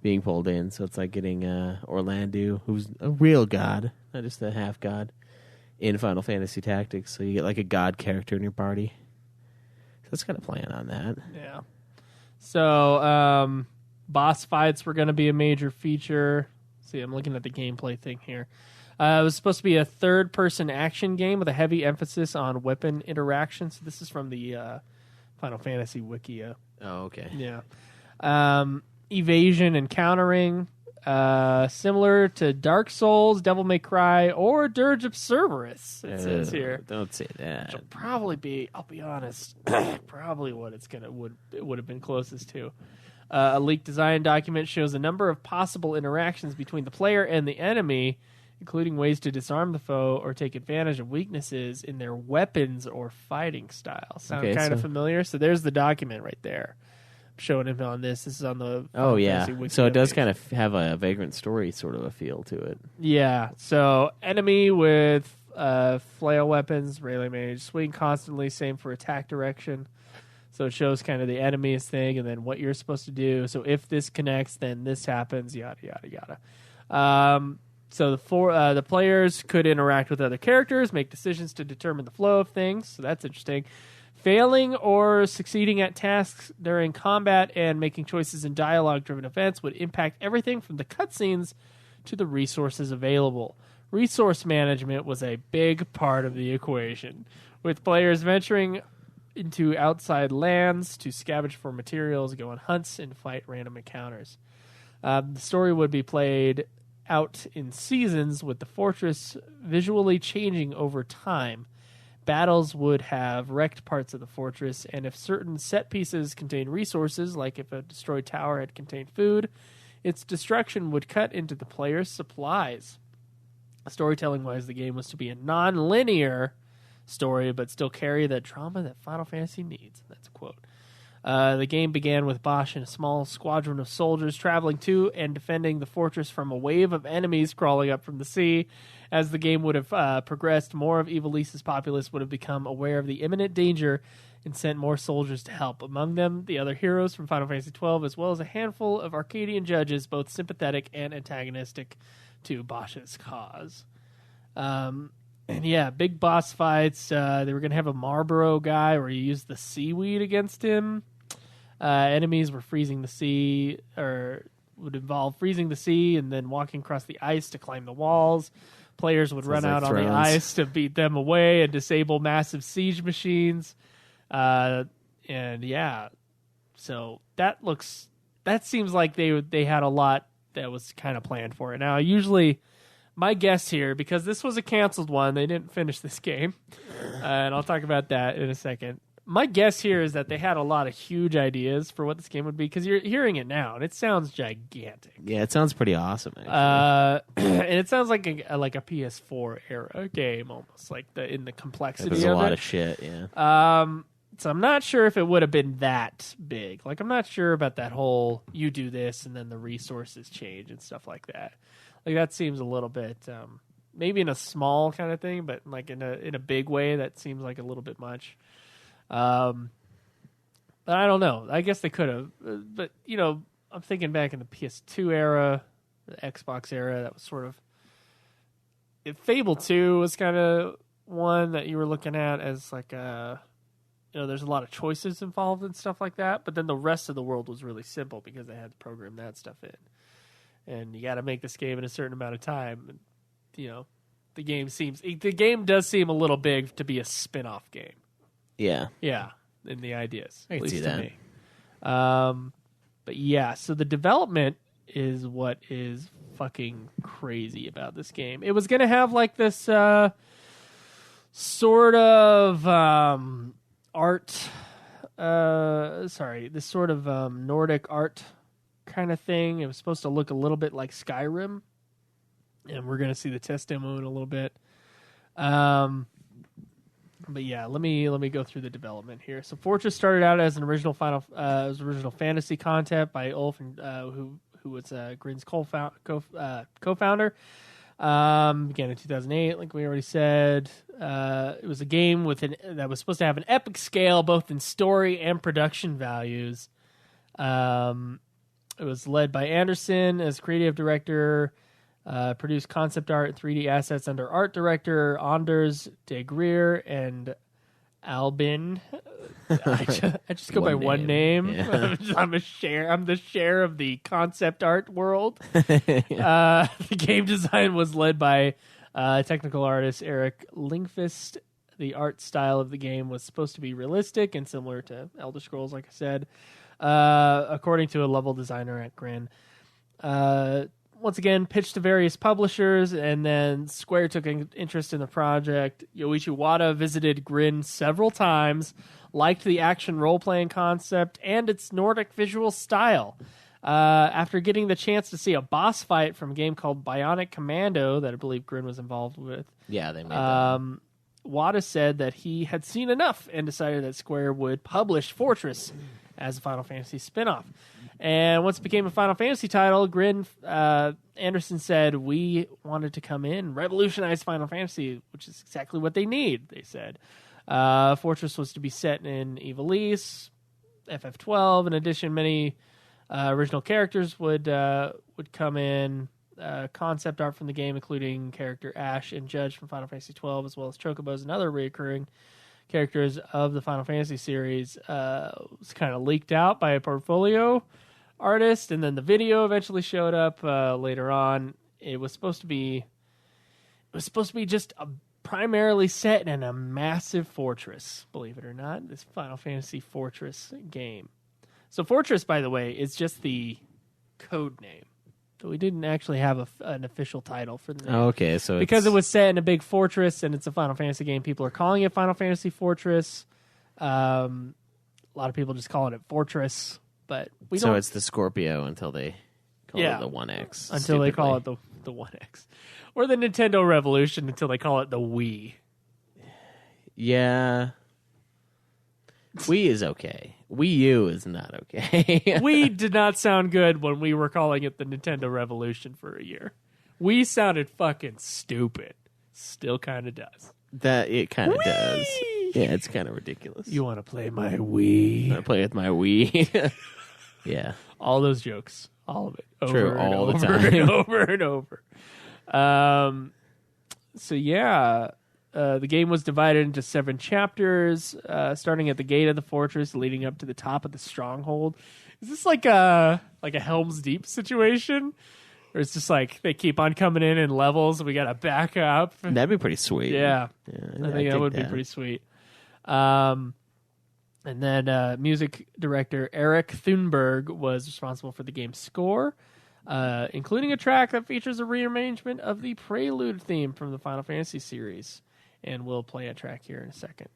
being pulled in. So it's like getting Orlando, who's a real god, not just a half god, in Final Fantasy Tactics. So you get like a god character in your party. So that's kind of playing on that. Yeah. So boss fights were going to be a major feature. See, I'm looking at the gameplay thing here. It was supposed to be a third-person action game with a heavy emphasis on weapon interactions. So this is from the Final Fantasy Wikia. Oh, okay. Yeah. Evasion and countering, similar to Dark Souls, Devil May Cry, or Dirge of Cerberus, it says here. Don't say that. Which will probably be, I'll be honest, probably what it would have been closest to. A leaked design document shows a number of possible interactions between the player and the enemy, including ways to disarm the foe or take advantage of weaknesses in their weapons or fighting style. Sound kind of familiar? So there's the document right there. I'm showing him on this. This is on the Oh, yeah. So it does page. kind of have a Vagrant Story sort of a feel to it. Yeah. So enemy with flail weapons, Rayleigh Mage, swing constantly, same for attack direction. So it shows kind of the enemy's thing and then what you're supposed to do. So if this connects, then this happens, yada, yada, yada. So the players could interact with other characters, make decisions to determine the flow of things. So that's interesting. Failing or succeeding at tasks during combat and making choices in dialogue-driven events would impact everything from the cutscenes to the resources available. Resource management was a big part of the equation, with players venturing into outside lands to scavenge for materials, go on hunts, and fight random encounters. The story would be played out in seasons, with the fortress visually changing over time. Battles would have wrecked parts of the fortress, and if certain set pieces contained resources, like if a destroyed tower had contained food, its destruction would cut into the player's supplies. Storytelling-wise, the game was to be a non-linear story, but still carry the drama that Final Fantasy needs. That's a quote. The game began with Bosch and a small squadron of soldiers traveling to and defending the fortress from a wave of enemies crawling up from the sea. As the game would have progressed, more of Ivalice's populace would have become aware of the imminent danger and sent more soldiers to help. Among them, the other heroes from Final Fantasy XII, as well as a handful of Arcadian judges, both sympathetic and antagonistic to Bosch's cause. And yeah, big boss fights. They were going to have a Marlboro guy where you use the seaweed against him. Enemies were freezing the sea, or would involve freezing the sea and then walking across the ice to climb the walls. Players would run out on the ice to beat them away and disable massive siege machines. And yeah, so that seems like they had a lot that was kind of planned for it. Now, usually my guess here, because this was a canceled one, they didn't finish this game, and I'll talk about that in a second. My guess here is that they had a lot of huge ideas for what this game would be, because you're hearing it now, and it sounds gigantic. Yeah, it sounds pretty awesome, actually. And it sounds like a PS4 era game, almost, like in the complexity of it. There's a lot of shit, yeah. So I'm not sure if it would have been that big. Like, I'm not sure about that whole, you do this, and then the resources change and stuff like that. Like, that seems a little bit, maybe in a small kind of thing, but like in a big way, that seems like a little bit much. But I don't know. I guess they could have. But, you know, I'm thinking back in the PS2 era, the Xbox era, that was sort of Fable 2 was kind of one that you were looking at as like a, there's a lot of choices involved and stuff like that. But then the rest of the world was really simple because they had to program that stuff in. And you got to make this game in a certain amount of time. And, the game does seem a little big to be a spin-off game. Yeah. Yeah, in the ideas. I can see that. Me. But yeah, so the development is what is fucking crazy about this game. It was going to have like this sort of this sort of Nordic art kind of thing. It was supposed to look a little bit like Skyrim, and we're going to see the test demo in a little bit. But yeah, let me go through the development here. So Fortress started out as an original original fantasy concept by Ulf, who was Grin's co-founder. Began in 2008, like we already said. It was a game that was supposed to have an epic scale, both in story and production values. It was led by Anderson as creative director. Produced concept art and 3D assets under art director Anders de Greer and Albin. I just go by one name. Yeah. I'm the share of the concept art world. The game design was led by technical artist Eric Lindqvist. The art style of the game was supposed to be realistic and similar to Elder Scrolls, like I said, according to a level designer at Grin. Once again, pitched to various publishers, and then Square took an interest in the project. Yoichi Wada visited Grin several times, liked the action role-playing concept and its Nordic visual style. After getting the chance to see a boss fight from a game called Bionic Commando that I believe Grin was involved with. Yeah, they made that. Wada said that he had seen enough and decided that Square would publish Fortress as a Final Fantasy spin-off. And once it became a Final Fantasy title, Grin Anderson said, we wanted to come in and revolutionize Final Fantasy, which is exactly what they need, they said. Fortress was to be set in Ivalice, FF12. In addition, many original characters would come in. Concept art from the game, including character Ash and Judge from Final Fantasy 12, as well as Chocobos and other recurring characters of the Final Fantasy series, was kind of leaked out by a portfolio artist, and then the video eventually showed up later on. It was supposed to be just primarily set in a massive fortress, believe it or not, this Final Fantasy Fortress game. So Fortress, by the way, is just the code name. So we didn't actually have an official title for the name. Oh, okay, so because it was set in a big fortress and it's a Final Fantasy game, people are calling it Final Fantasy Fortress. A lot of people just calling it Fortress, but we don't. So it's the Scorpio until they call it the 1X. Until they call it the 1X. Or the Nintendo Revolution until they call it the Wii. Yeah. Wii is okay. Wii U is not okay. Wii did not sound good when we were calling it the Nintendo Revolution for a year. Wii sounded fucking stupid. Still kind of does. That it kind of does. Yeah, it's kind of ridiculous. You want to play my Wii? I want to play with my Wii. Yeah. All those jokes. All of it. True, all the time. And over and over. So yeah. The game was divided into 7 chapters, starting at the gate of the fortress, leading up to the top of the stronghold. Is this like a Helm's Deep situation? Or it's just like they keep on coming in levels and we got to back up? That'd be pretty sweet. Yeah. I think that would be pretty sweet. And then music director Eric Thunberg was responsible for the game's score, including a track that features a rearrangement of the Prelude theme from the Final Fantasy series. And we'll play a track here in a second.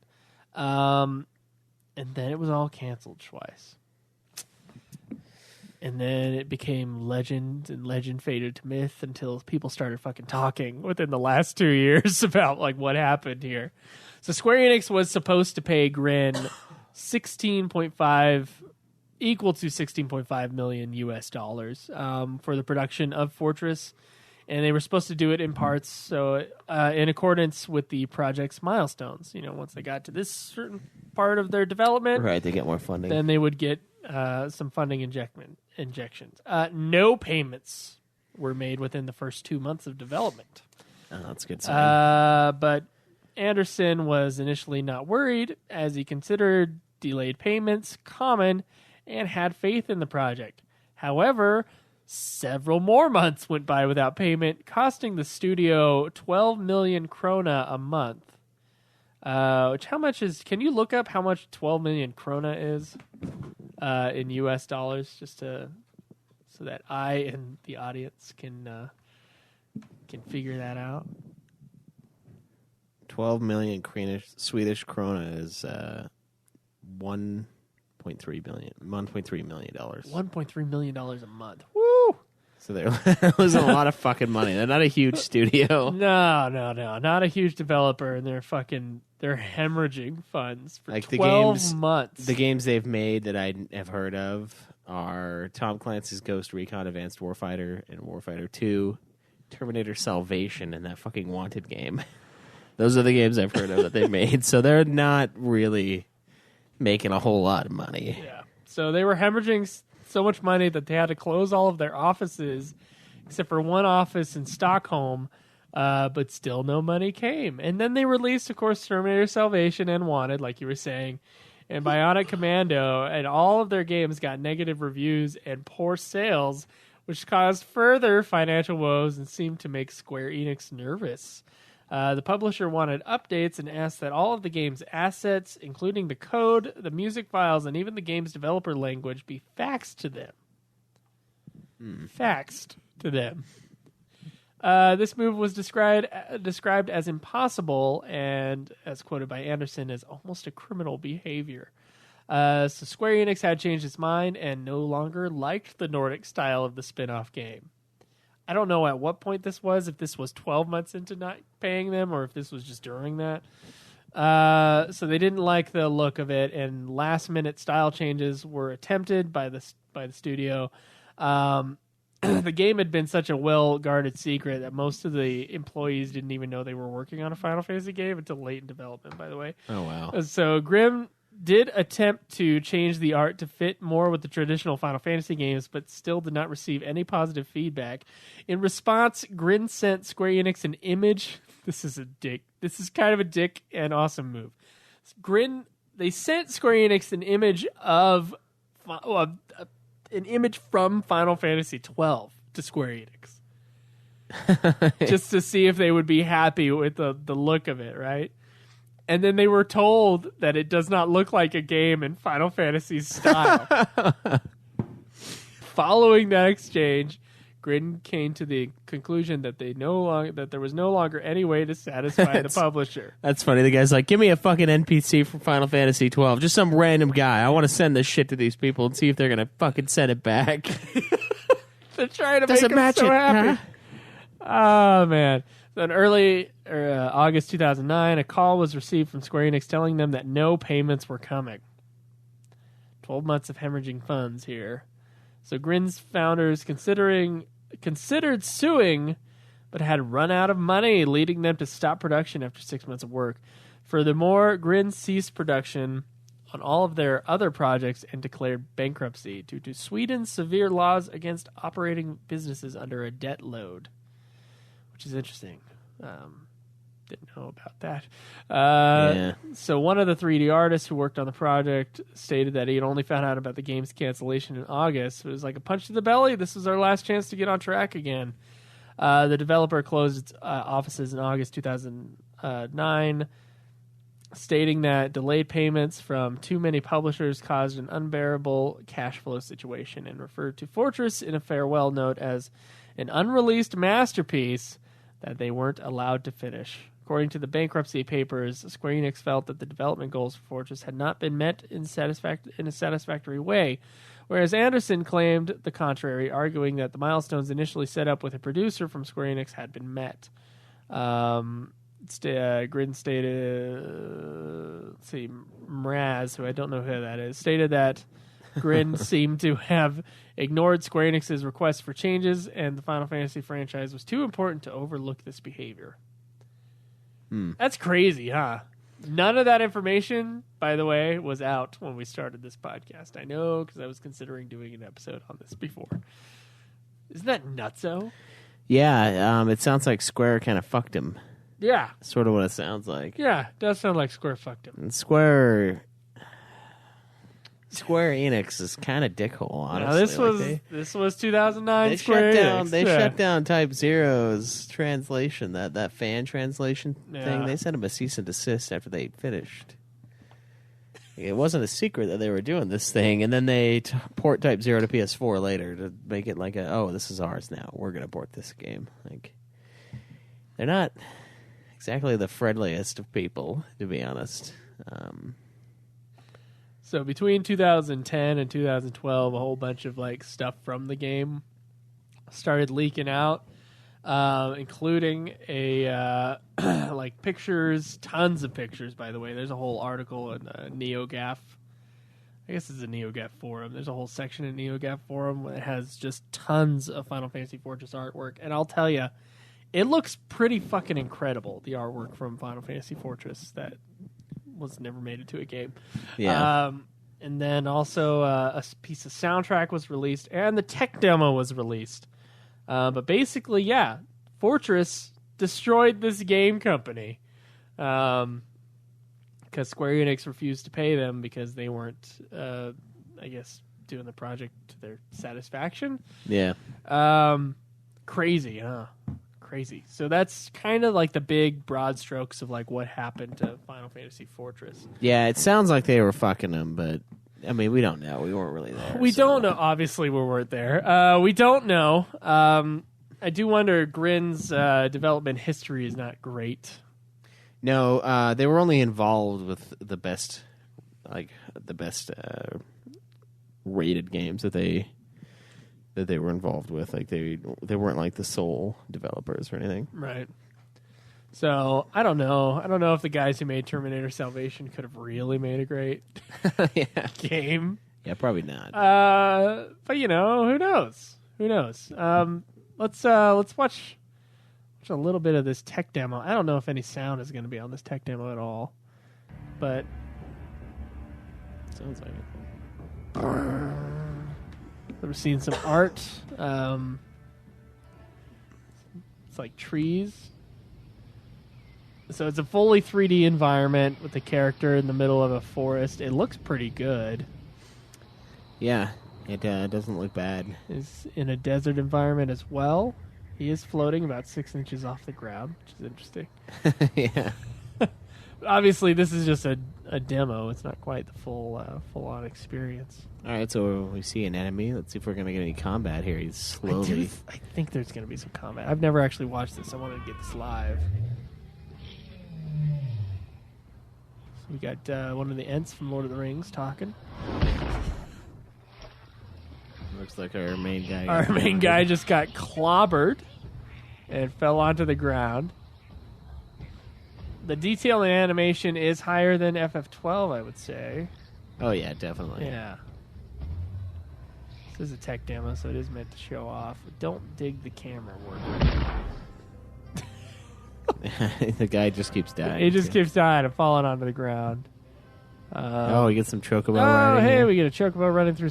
And then it was all canceled twice. And then it became legend, and legend faded to myth until people started fucking talking within the last 2 years about like what happened here. So Square Enix was supposed to pay Grin equal to $16.5 million US for the production of Fortress. And they were supposed to do it in parts, so in accordance with the project's milestones. You know, once they got to this certain part of their development, right, they get more funding. Then they would get some funding injections. No payments were made within the first 2 months of development. Oh, that's a good sign. But Anderson was initially not worried, as he considered delayed payments common and had faith in the project. However, several more months went by without payment, costing the studio 12 million krona a month. Which, how much is? Can you look up how much 12 million krona is in U.S. dollars, just so that I and the audience can figure that out? 12 million Swedish krona is $1.3 billion. $1.3 million. $1.3 million a month. Woo! So that was a lot of fucking money. They're not a huge studio. No, not a huge developer, and they're hemorrhaging funds for like 12 months. The games they've made that I have heard of are Tom Clancy's Ghost Recon Advanced Warfighter and Warfighter 2, Terminator Salvation, and that fucking Wanted game. Those are the games I've heard of that they made. So they're not really making a whole lot of money. Yeah. So they were hemorrhaging so much money that they had to close all of their offices, except for one office in Stockholm, but still no money came. And then they released, of course, Terminator Salvation and Wanted, like you were saying, and Bionic Commando, and all of their games got negative reviews and poor sales, which caused further financial woes and seemed to make Square Enix nervous. The publisher wanted updates and asked that all of the game's assets, including the code, the music files, and even the game's developer language, be faxed to them. Faxed to them. This move was described as impossible and, as quoted by Anderson, as almost a criminal behavior. So Square Enix had changed its mind and no longer liked the Nordic style of the spin-off game. I don't know at what point this was, if this was 12 months into not paying them or if this was just during that. So they didn't like the look of it, and last-minute style changes were attempted by the studio. The game had been such a well-guarded secret that most of the employees didn't even know they were working on a Final Fantasy game until late in development, by the way. Oh, wow. So Grin did attempt to change the art to fit more with the traditional Final Fantasy games, but still did not receive any positive feedback. In response, Grin sent Square Enix an image. This is a dick. This is kind of a dick and awesome move. They sent Square Enix an image of an image from Final Fantasy 12 to Square Enix, just to see if they would be happy with the look of it, right? And then they were told that it does not look like a game in Final Fantasy's style. Following that exchange, Grin came to the conclusion that there was no longer any way to satisfy the publisher. That's funny. The guy's like, give me a fucking NPC from Final Fantasy 12. Just some random guy. I want to send this shit to these people and see if they're going to fucking send it back. They're trying to make them so happy. Oh, man. So in early August 2009, a call was received from Square Enix telling them that no payments were coming. 12 months of hemorrhaging funds here. So Grin's founders considered suing, but had run out of money, leading them to stop production after 6 months of work. Furthermore, Grin ceased production on all of their other projects and declared bankruptcy due to Sweden's severe laws against operating businesses under a debt load. Which is interesting. Didn't know about that. So one of the 3D artists who worked on the project stated that he had only found out about the game's cancellation in August. It was like a punch to the belly. This was our last chance to get on track again. The developer closed its offices in August 2009, stating that delayed payments from too many publishers caused an unbearable cash flow situation, and referred to Fortress in a farewell note as an unreleased masterpiece that they weren't allowed to finish. According to the bankruptcy papers, Square Enix felt that the development goals for Fortress had not been met in a satisfactory way, whereas Anderson claimed the contrary, arguing that the milestones initially set up with a producer from Square Enix had been met. Grin stated, Mraz, who I don't know who that is, stated that Grin seemed to have ignored Square Enix's request for changes, and the Final Fantasy franchise was too important to overlook this behavior. That's crazy, huh? None of that information, by the way, was out when we started this podcast. I know, because I was considering doing an episode on this before. Isn't that nutso? Yeah, it sounds like Square kind of fucked him. Yeah. Sort of what it sounds like. Yeah, does sound like Square fucked him. And Square Enix is kind of dickhole, honestly. Now, this was 2009 They Square Enix. They shut down Type Zero's translation, that fan translation thing. Yeah. They sent him a cease and desist after they finished. It wasn't a secret that they were doing this thing, and then they port Type Zero to PS4 later to make it like this is ours now. We're gonna port this game. Like, they're not exactly the friendliest of people, to be honest. So between 2010 and 2012, a whole bunch of stuff from the game started leaking out, including a pictures, tons of pictures. By the way, there's a whole article in NeoGAF. I guess it's a NeoGAF forum. There's a whole section in NeoGAF forum that has just tons of Final Fantasy Fortress artwork, and I'll tell you, it looks pretty fucking incredible. The artwork from Final Fantasy Fortress that was never made into a game. Yeah. And then also a piece of soundtrack was released, and the tech demo was released. But basically, yeah, Fortress destroyed this game company because Square Enix refused to pay them because they weren't, I guess, doing the project to their satisfaction. Yeah. Crazy, huh? Crazy. So that's kind of like the big broad strokes of what happened to Final Fantasy Fortress. Yeah, it sounds like they were fucking him, but I mean, we don't know. We weren't really there. We don't know. Obviously, we weren't there. We don't know. I do wonder. Grin's development history is not great. No, they were only involved with the best rated games that they were involved with. Like they weren't like the sole developers or anything. Right. So I don't know. I don't know if the guys who made Terminator Salvation could have really made a great game. Yeah, probably not. But who knows? Who knows? Let's watch a little bit of this tech demo. I don't know if any sound is going to be on this tech demo at all, but sounds like it. I've seen some art. It's like trees. So it's a fully 3D environment with the character in the middle of a forest. It looks pretty good. Yeah, it doesn't look bad. Is in a desert environment as well. He is floating about 6 inches off the ground, which is interesting. Yeah. Obviously, this is just a demo. It's not quite the full-on experience. All right, so we see an enemy. Let's see if we're going to get any combat here. He's slowly... I think there's going to be some combat. I've never actually watched this. I wanted to get this live. So we got one of the Ents from Lord of the Rings talking. Looks like our main guy. Our main guy just got clobbered and fell onto the ground. The detail in animation is higher than FF12, I would say. Oh, yeah, definitely. Yeah. This is a tech demo, so it is meant to show off. Don't dig the camera work. The guy just keeps dying. He just keeps dying and falling onto the ground. We get some chocobo riding. riding. Hey, here. we get a chocobo running through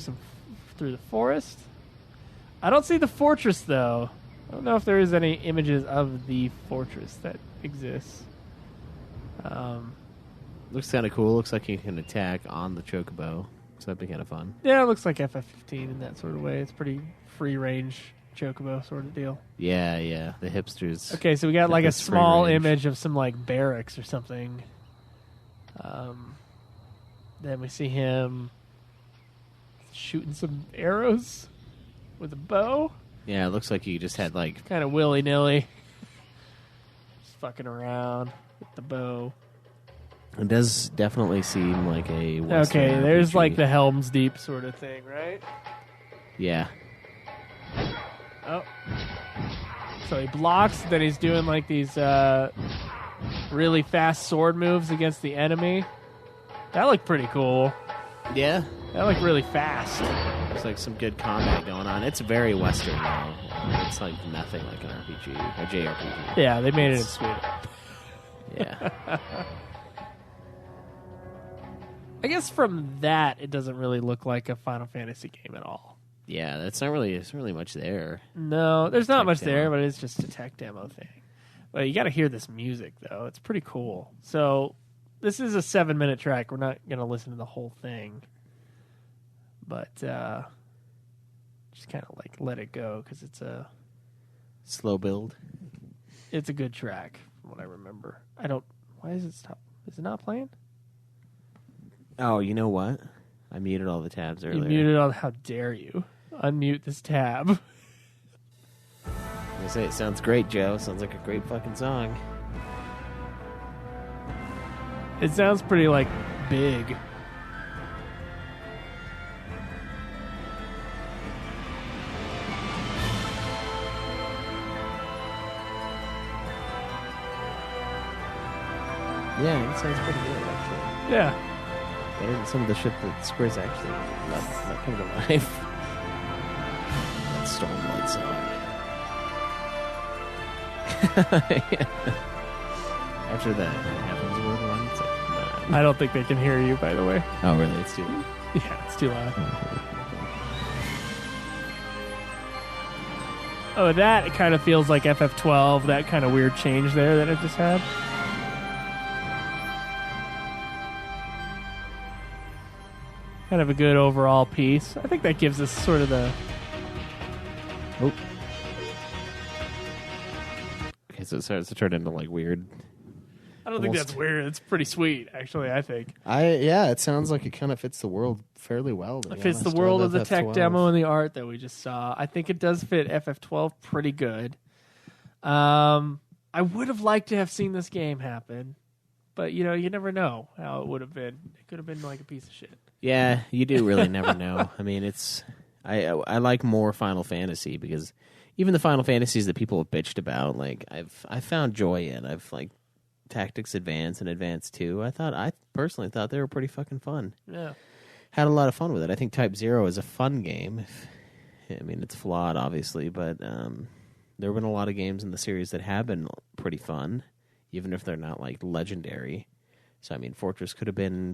the forest. I don't see the fortress, though. I don't know if there is any images of the fortress that exists. Looks kind of cool. Looks like you can attack on the chocobo, so that'd be kind of fun. Yeah, it looks like FF15 in that sort of way. It's pretty free-range chocobo sort of deal. Yeah, the hipsters. Okay, so we got like a small image of some barracks or something. Then we see him shooting some arrows with a bow. Yeah, it looks like you just had kind of willy-nilly. Just fucking around with the bow. It does definitely seem like a Western Okay, there's RPG. the Helm's Deep sort of thing, right? Yeah. Oh. So he blocks, then he's doing these really fast sword moves against the enemy. That looked pretty cool. Yeah. That looked really fast. There's some good combat going on. It's very Western though. It's nothing like an RPG, a JRPG. Yeah, they made it in Sweden. Yeah. I guess from that, it doesn't really look like a Final Fantasy game at all. Yeah, that's not really. There's not really much there. No, there's not Tech much demo. there, but it's just a tech demo thing. But you got to hear this music though; it's pretty cool. So this is a 7-minute track. We're not gonna listen to the whole thing, but just kind of like let it go because it's a Slow build. it's a good track from what I remember. I don't. Why is it stop? Is it not playing? Oh, you know what? I muted all the tabs earlier. You muted all. How dare you? Unmute this tab. I say it sounds great, Joe. Sounds like a great fucking song. It sounds pretty like big. Yeah, it sounds pretty good actually. Yeah. Better than some of the shit that Square's actually not coming to life. That Stormblood song. After the Heaven's Word one, it's like, nah. I don't think they can hear you, by the way. Oh, really? It's too loud. Yeah, it's too loud. Oh, that kind of feels like FF12, that kind of weird change there that it just had. Kind of a good overall piece. I think that gives us sort of the... Oh. Okay, so it starts to turn into like weird. I don't think Almost. that's weird. It's pretty sweet, actually, I think. Yeah, it sounds like it kind of fits the world fairly well. It fits the world of the tech demo and the art that we just saw. I think it does fit FF12 pretty good. I would have liked to have seen this game happen, but you know, you never know how it would have been. It could have been like a piece of shit. Yeah, you do really never know. I mean, it's I like more Final Fantasy because even the Final Fantasies that people have bitched about, like I found joy in. I've like Tactics Advance and Advance 2. I personally thought they were pretty fucking fun. Yeah. Had a lot of fun with it. I think Type 0 is a fun game. I mean, it's flawed, obviously, but there have been a lot of games in the series that have been pretty fun, even if they're not like legendary. So I mean, Fortress could have been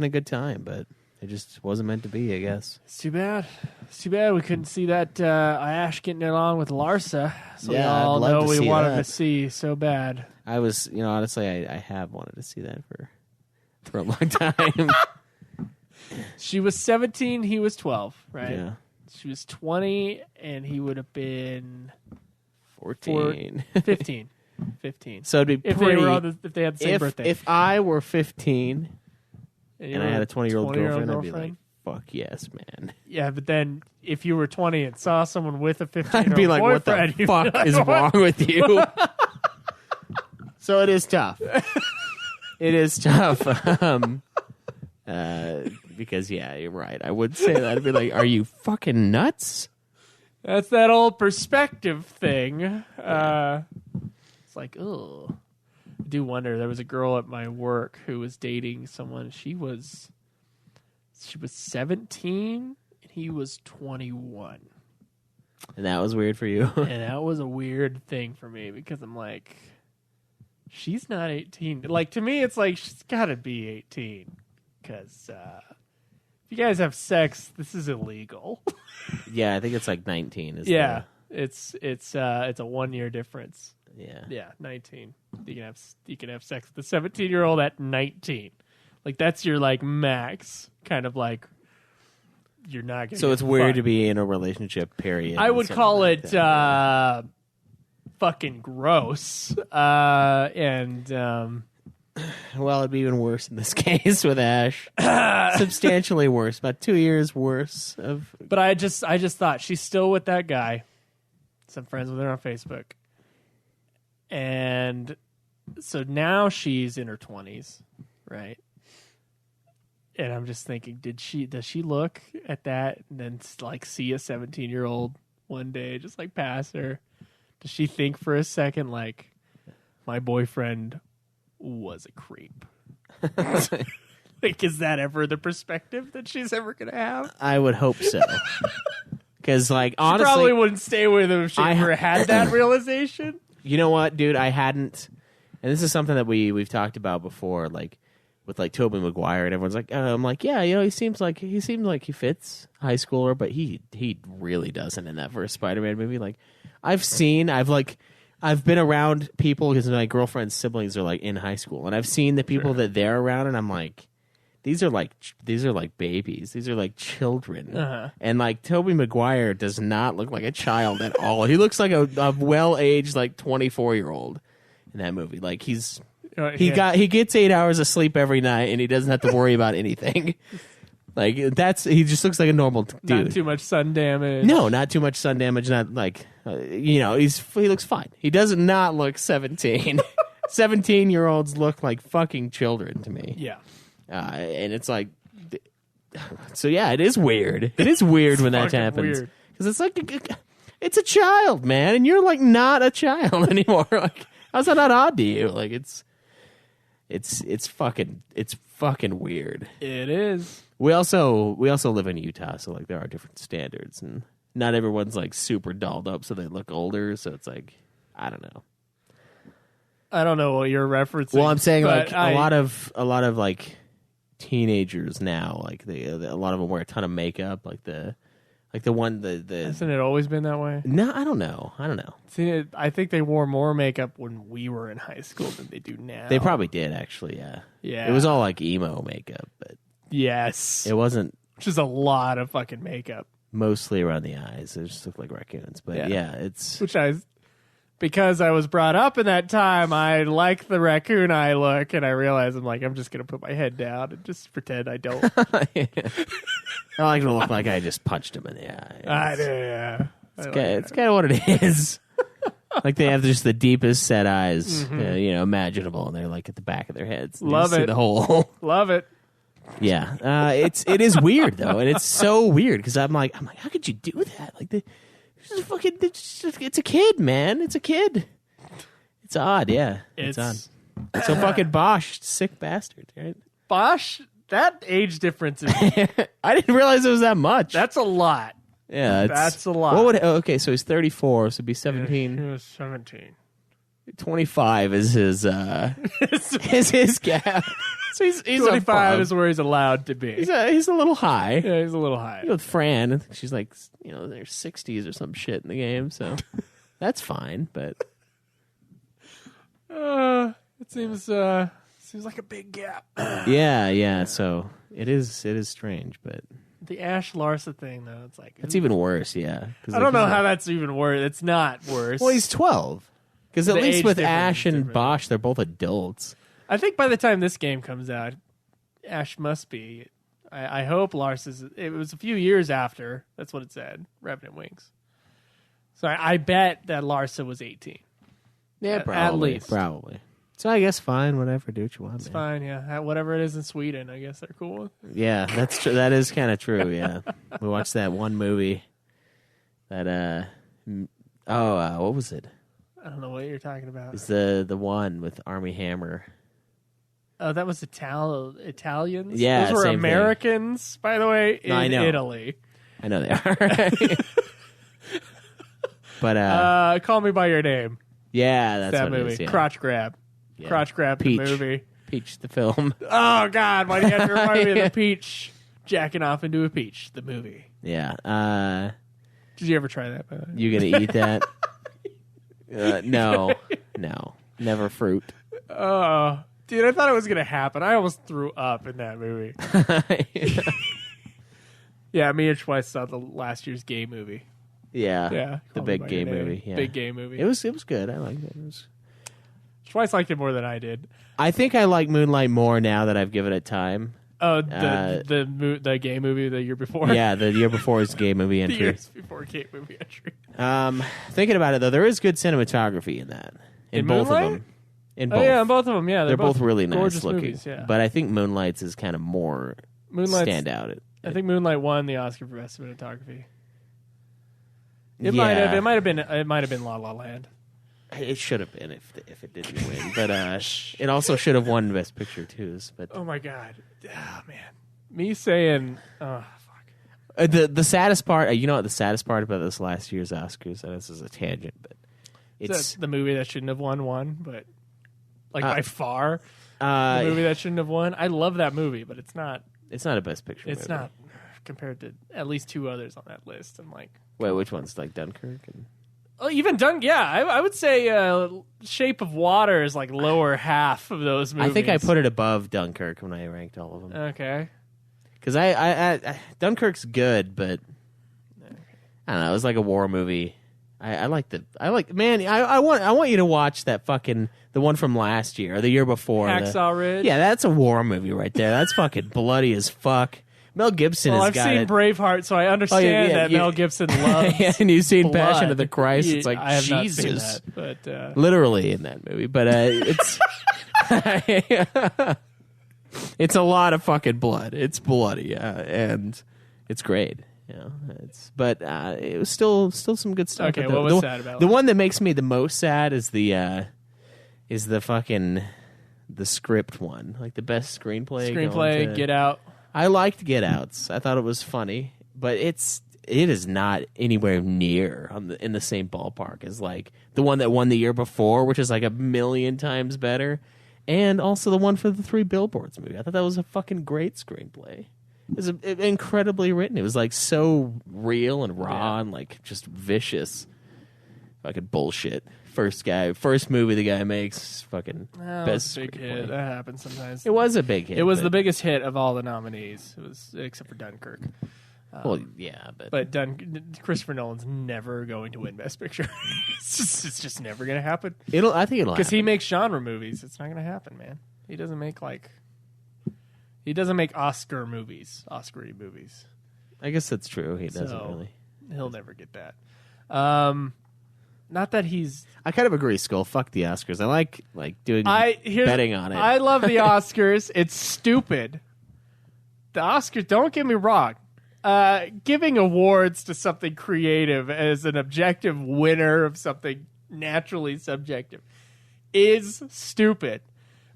a good time, but it just wasn't meant to be, I guess. It's too bad. It's too bad we couldn't see that Ash getting it on with Larsa. So Yeah, we all I'd love know to we see wanted that. to see so bad. I was, honestly, I have wanted to see that for a long time. She was 17, he was 12, right? Yeah, She was 20, and he would have been 14. 15. 15. So it'd be If pretty. if they had the same birthday. If I were 15 you and I were had a 20-year-old 20-year-old girlfriend, I'd be like, "Fuck yes, man." yeah, but then if you were 20 and saw someone with a 15-year-old I'd be like, "What the boyfriend, you'd be fuck like, is "What?" wrong with you?" So it is tough. It is tough. Because yeah, you're right. I would say that. I'd be like, "Are you fucking nuts?" That's that old perspective thing. It's like, oh, I do wonder. There was a girl at my work who was dating someone. She was 17 and he was 21. And that was weird for you. And that was a weird thing for me because I'm like, she's not 18. Like, to me, it's like, she's got to be 18. Because if you guys have sex, this is illegal. Yeah, I think it's like 19. Yeah. It's a 1 year difference. Yeah. Yeah, 19. You can have sex with a 17-year-old at 19. Like, that's your, like, max. Kind of like, you're not going to So it's weird to be in a relationship, period. I with would someone call like it that. fucking gross. And Well, it'd be even worse in this case with Ash. Substantially worse. About 2 years worse of. but I just thought she's still with that guy. Some friends with her on Facebook. And so now she's in her 20s, right? And I'm just thinking, does she look at that and then like see a 17-year-old one day just like pass her? Does she think for a second like my boyfriend was a creep? Like, is that ever the perspective that she's ever gonna have? I would hope so. Because, like, She honestly, probably wouldn't stay with him if she ever had that realization. you know what, dude? I hadn't, and this is something that we've talked about before. Like, with like Tobey Maguire, and everyone's like, I'm like, yeah, he seems like he fits high schooler, but he really doesn't in that first Spider-Man movie. Like, I've been around people because my girlfriend's siblings are like in high school, and I've seen the people that they're around, and I'm like, these are like babies, these are like children, and like Tobey Maguire does not look like a child at all. He looks like a well-aged like 24-year-old in that movie. Like he gets 8 hours of sleep every night, and he doesn't have to worry about anything. Like he just looks like a normal dude. Not too much sun damage. No, not too much sun damage. Not like he looks fine. He does not look 17. 17-year-olds look like fucking children to me. Yeah. And it's like, so yeah, it is weird. It is weird when that happens because it's like it's a child, man, and you're like not a child anymore. Like, how's that not odd to you? Like it's fucking weird. It is. We also live in Utah, so like there are different standards, and not everyone's like super dolled up, so they look older. So it's like, I don't know. I don't know what you're referencing. Well, I'm saying like a lot of like teenagers now, like a lot of them wear a ton of makeup, like the Hasn't it always been that way? No, I don't know. See, I think they wore more makeup when we were in high school than they do now. They probably did, actually. Yeah. Yeah. It was all like emo makeup, but yes, it wasn't. Which is a lot of fucking makeup. Mostly around the eyes. They just look like raccoons. But yeah it's because I was brought up in that time, I like the raccoon eye look, and I realized I'm just going to put my head down and just pretend I don't. I like to look like I just punched him in the eye. I do, yeah. It's kind of what it is. Like they have just the deepest set eyes, imaginable, and they're like at the back of their heads. Love it. See the hole. Love it. Yeah, it is weird though, and it's so weird because I'm like, how could you do that? Like it's a kid, man. It's a kid. It's odd, yeah. It's odd. So fucking Bosch, sick bastard, right? Bosch, that age difference is I didn't realize it was that much. that's a lot. Yeah, that's a lot. Okay, so he's 34, so it'd be 17. He was 17. 25 is his gap. So he's 25 is where he's allowed to be. He's a little high. Yeah, he's a little high. With Fran, I think she's like, in their 60s or some shit in the game, so that's fine. But it seems like a big gap. yeah. So it is strange, but the Ash Larsa thing, though, it's like it's even worse. Yeah, I don't know how that's even worse. It's not worse. Well, he's 12. Because at The least age with difference Ash is and different. Bosch, they're both adults. I think by the time this game comes out, Ash must be. I hope Larsa's. It was a few years after. That's what it said. Revenant Wings. So I bet that Larsa was 18. Yeah, at least. Probably. So I guess fine, whatever. Do what you want, It's man. fine. Yeah, whatever it is in Sweden, I guess they're cool with. Yeah, that's true. That is kind of true. Yeah, we watched that one movie. That what was it? I don't know what you're talking about. It's the one with Armie Hammer. Oh, that was Italians? Yeah, Those were same thing. Americans, by the way, in I know. Italy. I know they are. But Call Me By Your Name. yeah, that's That what movie. it is. Yeah. Crotch grab. Yeah. Crotch grab Peach. the movie. Peach the film. Oh, God. Why do you have to remind me of the peach? Jacking off into a peach, the movie. Yeah. Did you ever try that, by the way? You gonna eat that? No, never fruit. Oh, dude, I thought it was going to happen. I almost threw up in that movie. Yeah, me and Schweiss saw the last year's gay movie. Yeah, Yeah. the Call Me big By gay Your Name. movie. Yeah. Big gay movie. It was good. I liked it. Schweiss liked it more than I did. I think I like Moonlight more now that I've given it time. Oh, the gay movie the year before? Yeah, the year before his gay movie The entry. years before gay movie entry. Thinking about it though, there is good cinematography in that. In both Moonlight? of them. In both. Oh, yeah, in both of them. Yeah, They're both really gorgeous nice looking. movies, yeah. But I think Moonlight's is kind of more Moonlight's- standout. I think Moonlight won the Oscar for best cinematography. It Yeah. might have been La La Land. It should have been if it didn't win. But it also should have won Best Picture too. But Oh my god. Oh man. Me saying fuck. the saddest part, you know what the saddest part about this last year's Oscars, and this is a tangent, but It's it's the movie that shouldn't have won, but like by far. Uh, The movie that shouldn't have won. I love that movie, but it's not. It's not a Best Picture It's movie. not compared to at least two others on that list. I'm like, Wait, which one's like Dunkirk? oh, even Dunk. Yeah, I would say Shape of Water is like lower half of those movies. I think I put it above Dunkirk when I ranked all of them. Okay. Because I Dunkirk's good, but I don't know. It was like a war movie. I want you to watch that fucking the one from last year or the year before. Hacksaw Ridge. Yeah, that's a war movie right there. That's fucking bloody as fuck. Mel Gibson Well, has I've got seen it. Braveheart, so I understand that Mel Gibson loves. Yeah, and you've seen blood. Passion of the Christ. It's like I have Jesus, not seen that, but literally in that movie. But it's it's a lot of fucking blood. It's bloody, and it's great. You know, it was still some good stuff. Okay, But what was sad about the it? one that makes me the most sad is the fucking the script one, like the best screenplay. going to- Get Out. I liked Get Outs. I thought it was funny, but it is not anywhere near in the same ballpark as like the one that won the year before, which is like a million times better, and also the one for the Three Billboards movie. I thought that was a fucking great screenplay. It was incredibly written. It was like so real and raw and like just vicious. Fucking bullshit. First movie the guy makes, fucking best Big screenplay. hit. That happens sometimes. It was a big hit. It was but- the biggest hit of all the nominees. It was except for Dunkirk. Well, yeah, But Christopher Nolan's never going to win Best Picture. It's just never going to happen. I think it'll Because he happen. makes genre movies. It's not going to happen, man. He doesn't make Oscar movies, Oscar-y movies. I guess that's true. He doesn't So, really. He'll never get that. Not that he's. I kind of agree, Skull. Fuck the Oscars. I like doing betting on it. I love the Oscars. It's stupid. The Oscars. Don't get me wrong. Giving awards to something creative as an objective winner of something naturally subjective is stupid.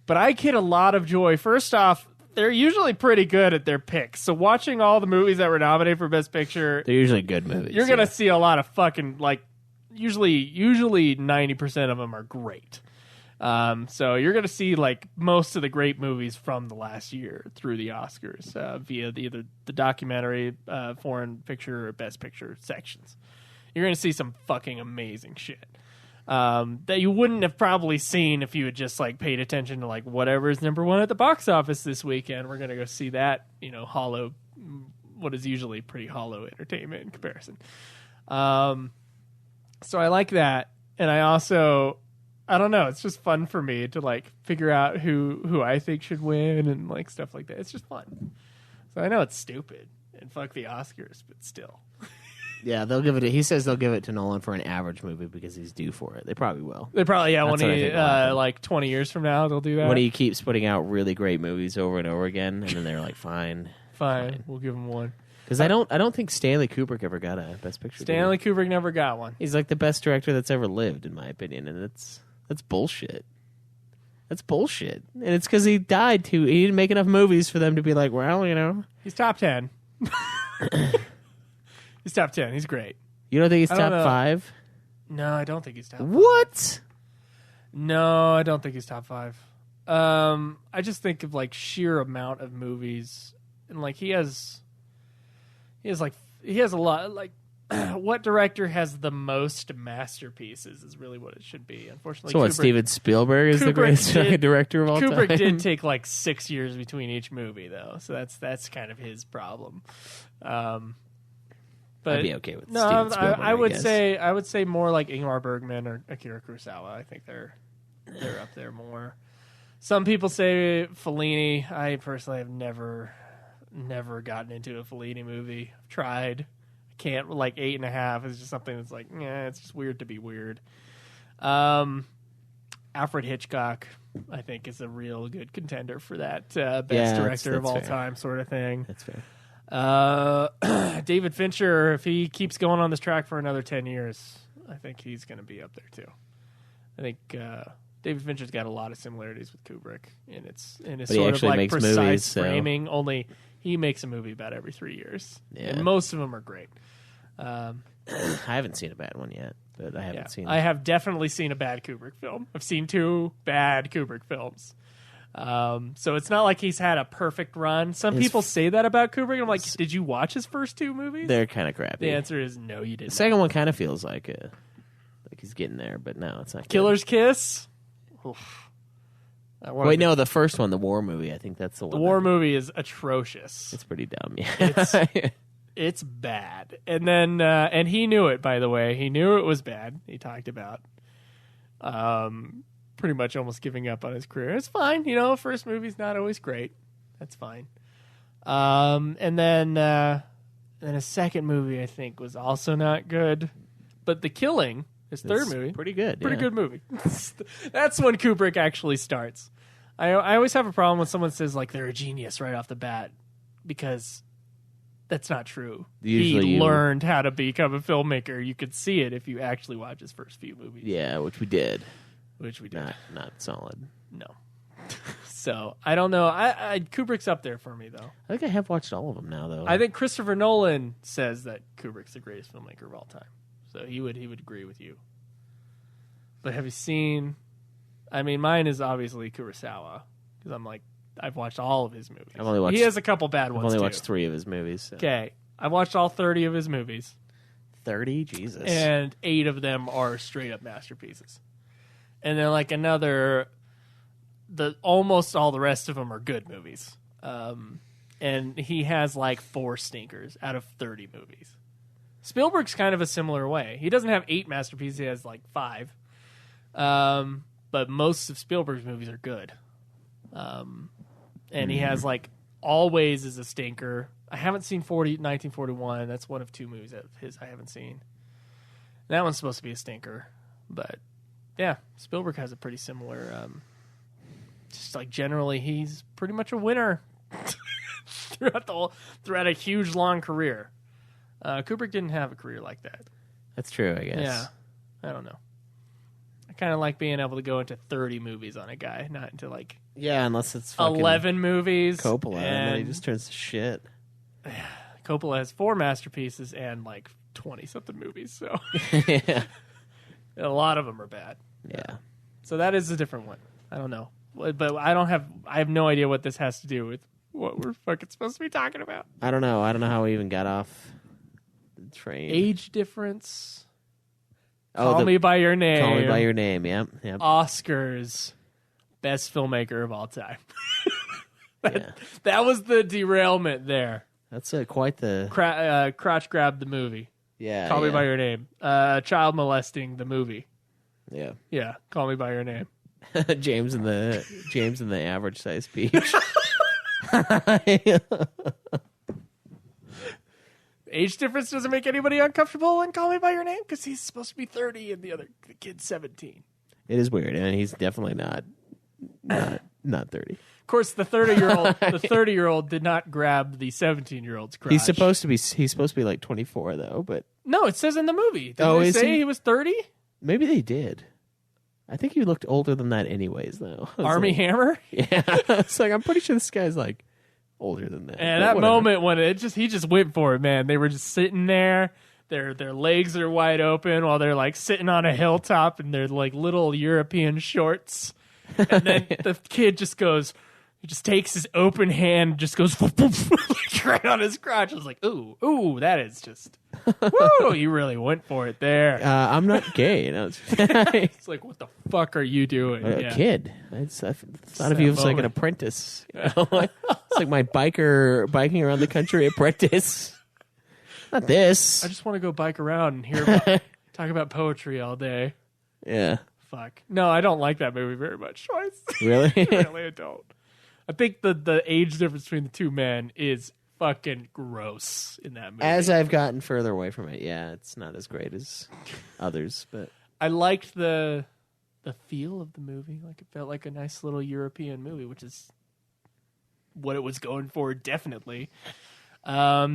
But I get a lot of joy. First off, they're usually pretty good at their picks. So watching all the movies that were nominated for Best Picture, They're usually good movies. you're gonna see a lot of fucking usually 90% of them are great. So you're gonna see like most of the great movies from the last year through the Oscars via either the documentary, foreign picture, or Best Picture sections. You're gonna see some fucking amazing shit that you wouldn't have probably seen if you had just like paid attention to like whatever's number one at the box office this weekend. We're gonna go see that, hollow, what is usually pretty hollow entertainment in comparison. So I like that, and I also, I don't know, it's just fun for me to like figure out who I think should win and like stuff like that. It's just fun. So I know it's stupid and fuck the Oscars, but still. Yeah, they'll give it. He says they'll give it to Nolan for an average movie because he's due for it. They probably will. They probably, That's when what I he think will happen. like 20 years from now they'll do that. When he keeps putting out really great movies over and over again, and then they're like, fine. Fine, we'll give him one. Because I don't think Stanley Kubrick ever got a Best Picture. Stanley Kubrick never got one. He's like the best director that's ever lived, in my opinion, and that's bullshit. That's bullshit, and it's because he died too. He didn't make enough movies for them to be like, well, He's top 10. He's top 10. He's great. You don't think he's I don't top know. 5? No, I don't think he's top 5. What? No, I don't think he's top 5. I just think of like sheer amount of movies, and like he has a lot. Like, what director has the most masterpieces is really what it should be. Unfortunately, So what? Kubrick, Steven Spielberg is the Kubrick greatest did- director of all Kubrick time. did take like 6 years between each movie, though, so that's kind of his problem. But I'd be okay with no, Steven Spielberg. I would say more like Ingmar Bergman or Akira Kurosawa. I think they're up there more. Some people say Fellini. I personally have never gotten into a Fellini movie. I've tried. I can't. Like 8.5 is just something that's like, it's just weird to be weird. Alfred Hitchcock, I think, is a real good contender for that best director of that's all fair. time sort of thing. That's fair. David Fincher, if he keeps going on this track for another 10 years, I think he's going to be up there too. I think David Fincher's got a lot of similarities with Kubrick in his But he sort of actually like makes precise movies, so- framing. Only he makes a movie about every 3 years, Yeah. and most of them are great. I haven't seen a bad one yet. but I haven't seen. I have definitely seen a bad Kubrick film. I've seen 2 bad Kubrick films. So it's not like he's had a perfect run. Some people say that about Kubrick. I'm like, did you watch his first 2 movies? They're kind of crappy. The answer is no, you didn't. The second one kind of feels like he's getting there, but no, it's not. Killer's Kiss. Oof. Wait, no, the first one, the war movie. I think that's the one. The war movie is atrocious. It's pretty dumb. Yeah, It's bad. And then, and he knew it, by the way. He knew it was bad. He talked about pretty much almost giving up on his career. It's fine. First movie's not always great. That's fine. And then a second movie, I think, was also not good. But The Killing, his third movie. pretty good. Pretty good movie. That's when Kubrick actually starts. I always have a problem when someone says, like, they're a genius right off the bat, because that's not true. Usually he learned how to become a filmmaker. You could see it if you actually watch his first few movies. Yeah, which we did. Not solid. No. So, I don't know. Kubrick's up there for me, though. I think I have watched all of them now, though. I think Christopher Nolan says that Kubrick's the greatest filmmaker of all time. So he would agree with you. But have you seen... I mean, mine is obviously Kurosawa, because I've watched all of his movies. He has a couple bad ones, I've only too. watched 3 of his movies. So. Okay. I've watched all 30 of his movies. 30? Jesus. And 8 of them are straight-up masterpieces. And then, almost all the rest of them are good movies. And he has, 4 stinkers out of 30 movies. Spielberg's kind of a similar way. He doesn't have 8 masterpieces. He has, 5. But most of Spielberg's movies are good. And he has, Always is a stinker. I haven't seen 1941. That's one of 2 movies of his I haven't seen. That one's supposed to be a stinker. But, yeah, Spielberg has a pretty similar... generally, he's pretty much a winner throughout a huge, long career. Kubrick didn't have a career like that. That's true, I guess. Yeah. I don't know. I kind of like being able to go into 30 movies on a guy, not into yeah, unless it's fucking 11 movies. Coppola, and then he just turns to shit. Coppola has 4 masterpieces and 20 something movies, so Yeah. a lot of them are bad. Yeah. So that is a different one. I don't know, but I have no idea what this has to do with what we're fucking supposed to be talking about. I don't know how we even got off the train. Age difference. Call Me By Your Name. Call Me By Your Name, yep. Oscars. Best filmmaker of all time. Yeah. That was the derailment there. That's quite the... Crotch Grab the movie. Yeah. Call Me By Your Name. Child Molesting the movie. Yeah. Yeah, Call Me By Your Name. James and the Average Size Peach. Age difference doesn't make anybody uncomfortable in Call Me By Your Name because he's supposed to be 30 and the kid's 17. It is weird, and he's definitely not 30. Of course, the 30-year-old did not grab the 17-year-old's crotch. He's supposed to be 24 though, but no, it says in the movie. Did they is say he was 30? Maybe they did. I think he looked older than that anyways, though. Army Hammer? Yeah. It's I'm pretty sure this guy's older than that. And that moment when he just went for it, man. They were just sitting there. Their legs are wide open while they're sitting on a hilltop in their little European shorts. And then the kid just goes, he just takes his open hand, just goes right on his crotch. I was like, ooh, that is just, woo, you really went for it there. I'm not gay. It's what the fuck are you doing? A kid. I thought of you as an apprentice. It's my biking around the country apprentice. Not this. I just want to go bike around and talk about poetry all day. Yeah. Fuck. No, I don't like that movie very much. Really? Really, I don't. I think the age difference between the two men is fucking gross in that movie. As I've gotten further away from it, yeah, it's not as great as others, but I liked the feel of the movie. It felt like a nice little European movie, which is what it was going for, definitely. But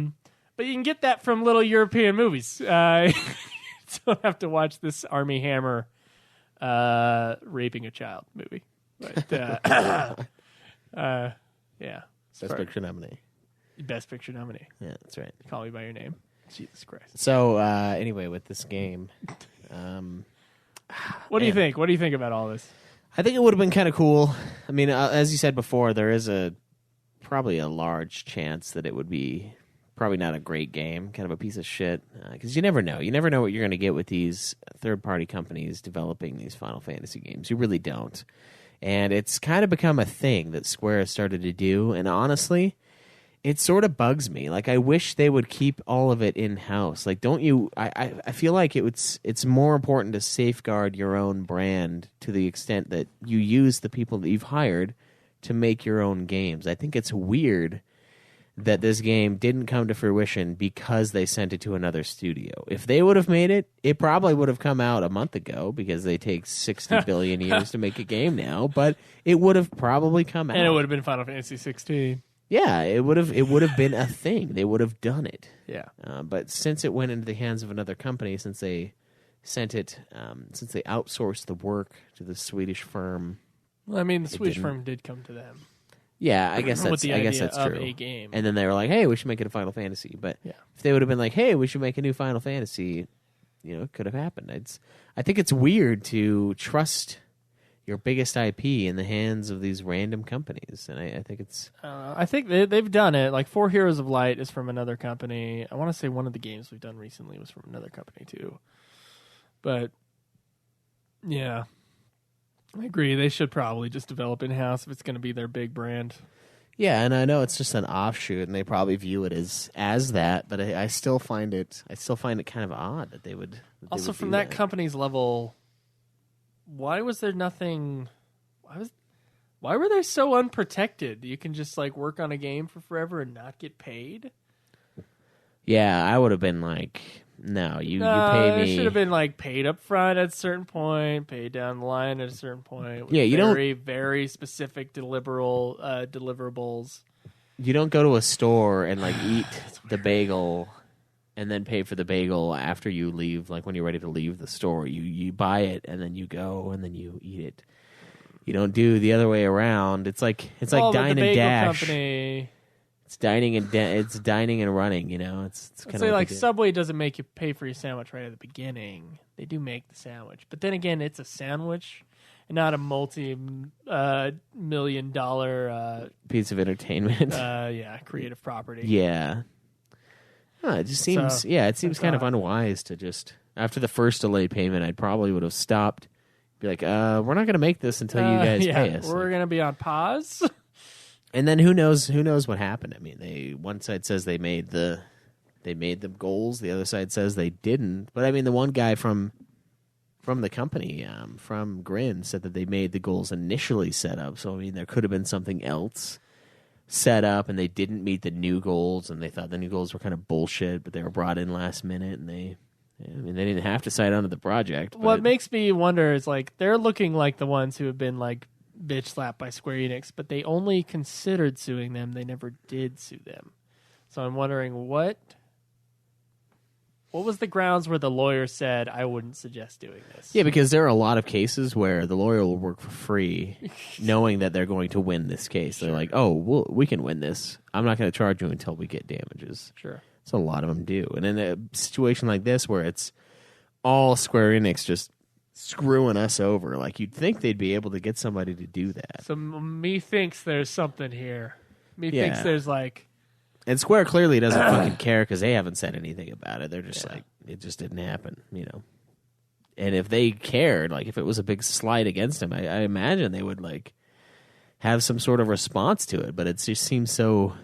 you can get that from little European movies. You don't have to watch this Army Hammer raping a child movie. But yeah. Best Picture nominee. Best Picture nominee. Yeah, that's right. Call Me By Your Name. Jesus Christ. So anyway, with this game, What do you think? What do you think about all this? I think it would have been kind of cool. I mean, as you said before, there is probably a large chance that it would be probably not a great game, kind of a piece of shit, because you never know. You never know what you're going to get with these third-party companies developing these Final Fantasy games. You really don't. And it's kind of become a thing that Square has started to do, and honestly, it sort of bugs me. Like, I wish they would keep all of it in-house. Like, don't you... I feel like it's more important to safeguard your own brand to the extent that you use the people that you've hired to make your own games. I think it's weird that this game didn't come to fruition because they sent it to another studio. If they would have made it, it probably would have come out a month ago because they take 60 billion years to make a game now, but it would have probably come out. And it would have been Final Fantasy 16. Yeah, it would have been a thing. They would have done it. Yeah. But since it went into the hands of another company, since they sent it, since they outsourced the work to the Swedish firm. Well, I mean, the Swedish firm did come to them. Yeah, I guess that's of true. A game. And then they were like, "Hey, we should make it a Final Fantasy." But yeah. if they would have been like, "Hey, we should make a new Final Fantasy," it could have happened. I think it's weird to trust your biggest IP in the hands of these random companies, and I think it's. I think they've done it. Like 4 Heroes of Light is from another company. I want to say one of the games we've done recently was from another company too. But yeah. I agree. They should probably just develop in-house if it's going to be their big brand. Yeah, and I know it's just an offshoot, and they probably view it as that. But I still find it kind of odd that they would. Also, from that company's level, why was there nothing? Why were they so unprotected? You can just like work on a game for forever and not get paid. Yeah, I would have been like, no, you pay me. It should have been like paid up front at a certain point, paid down the line at a certain point. Yeah, you very, very specific deliverables. You don't go to a store and like eat the bagel and then pay for the bagel after you leave. Like when you're ready to leave the store, you buy it and then you go and then you eat it. You don't do the other way around. It's like dine and dash. Company. It's dining and running. It's kind of like Subway doesn't make you pay for your sandwich right at the beginning. They do make the sandwich, but then again, it's a sandwich and not a multi-million-dollar piece of entertainment. Creative property. Yeah. It just seems. It seems kind of unwise to just after the first delayed payment. I probably would have stopped. Be like, we're not going to make this until you guys pay us. We're going to be on pause. And then who knows what happened? I mean, one side says they made the goals, the other side says they didn't. But I mean, the one guy from the company, from Grin, said that they made the goals initially set up. So I mean, there could have been something else set up, and they didn't meet the new goals, and they thought the new goals were kind of bullshit, but they were brought in last minute, and they didn't have to sign on to the project. What makes me wonder is like they're looking like the ones who have been like bitch slapped by Square Enix, but they only considered suing them. They never did sue them. So I'm wondering what was the grounds where the lawyer said, I wouldn't suggest doing this? Yeah, because there are a lot of cases where the lawyer will work for free knowing that they're going to win this case. They're like, oh, we can win this. I'm not going to charge you until we get damages. Sure. So a lot of them do. And in a situation like this where it's all Square Enix just screwing us over, like you'd think they'd be able to get somebody to do that. So me thinks there's something here. Thinks there's like... And Square clearly doesn't fucking care because they haven't said anything about it. They're just like, it just didn't happen, And if they cared, like if it was a big slight against them, I imagine they would like have some sort of response to it. But it just seems so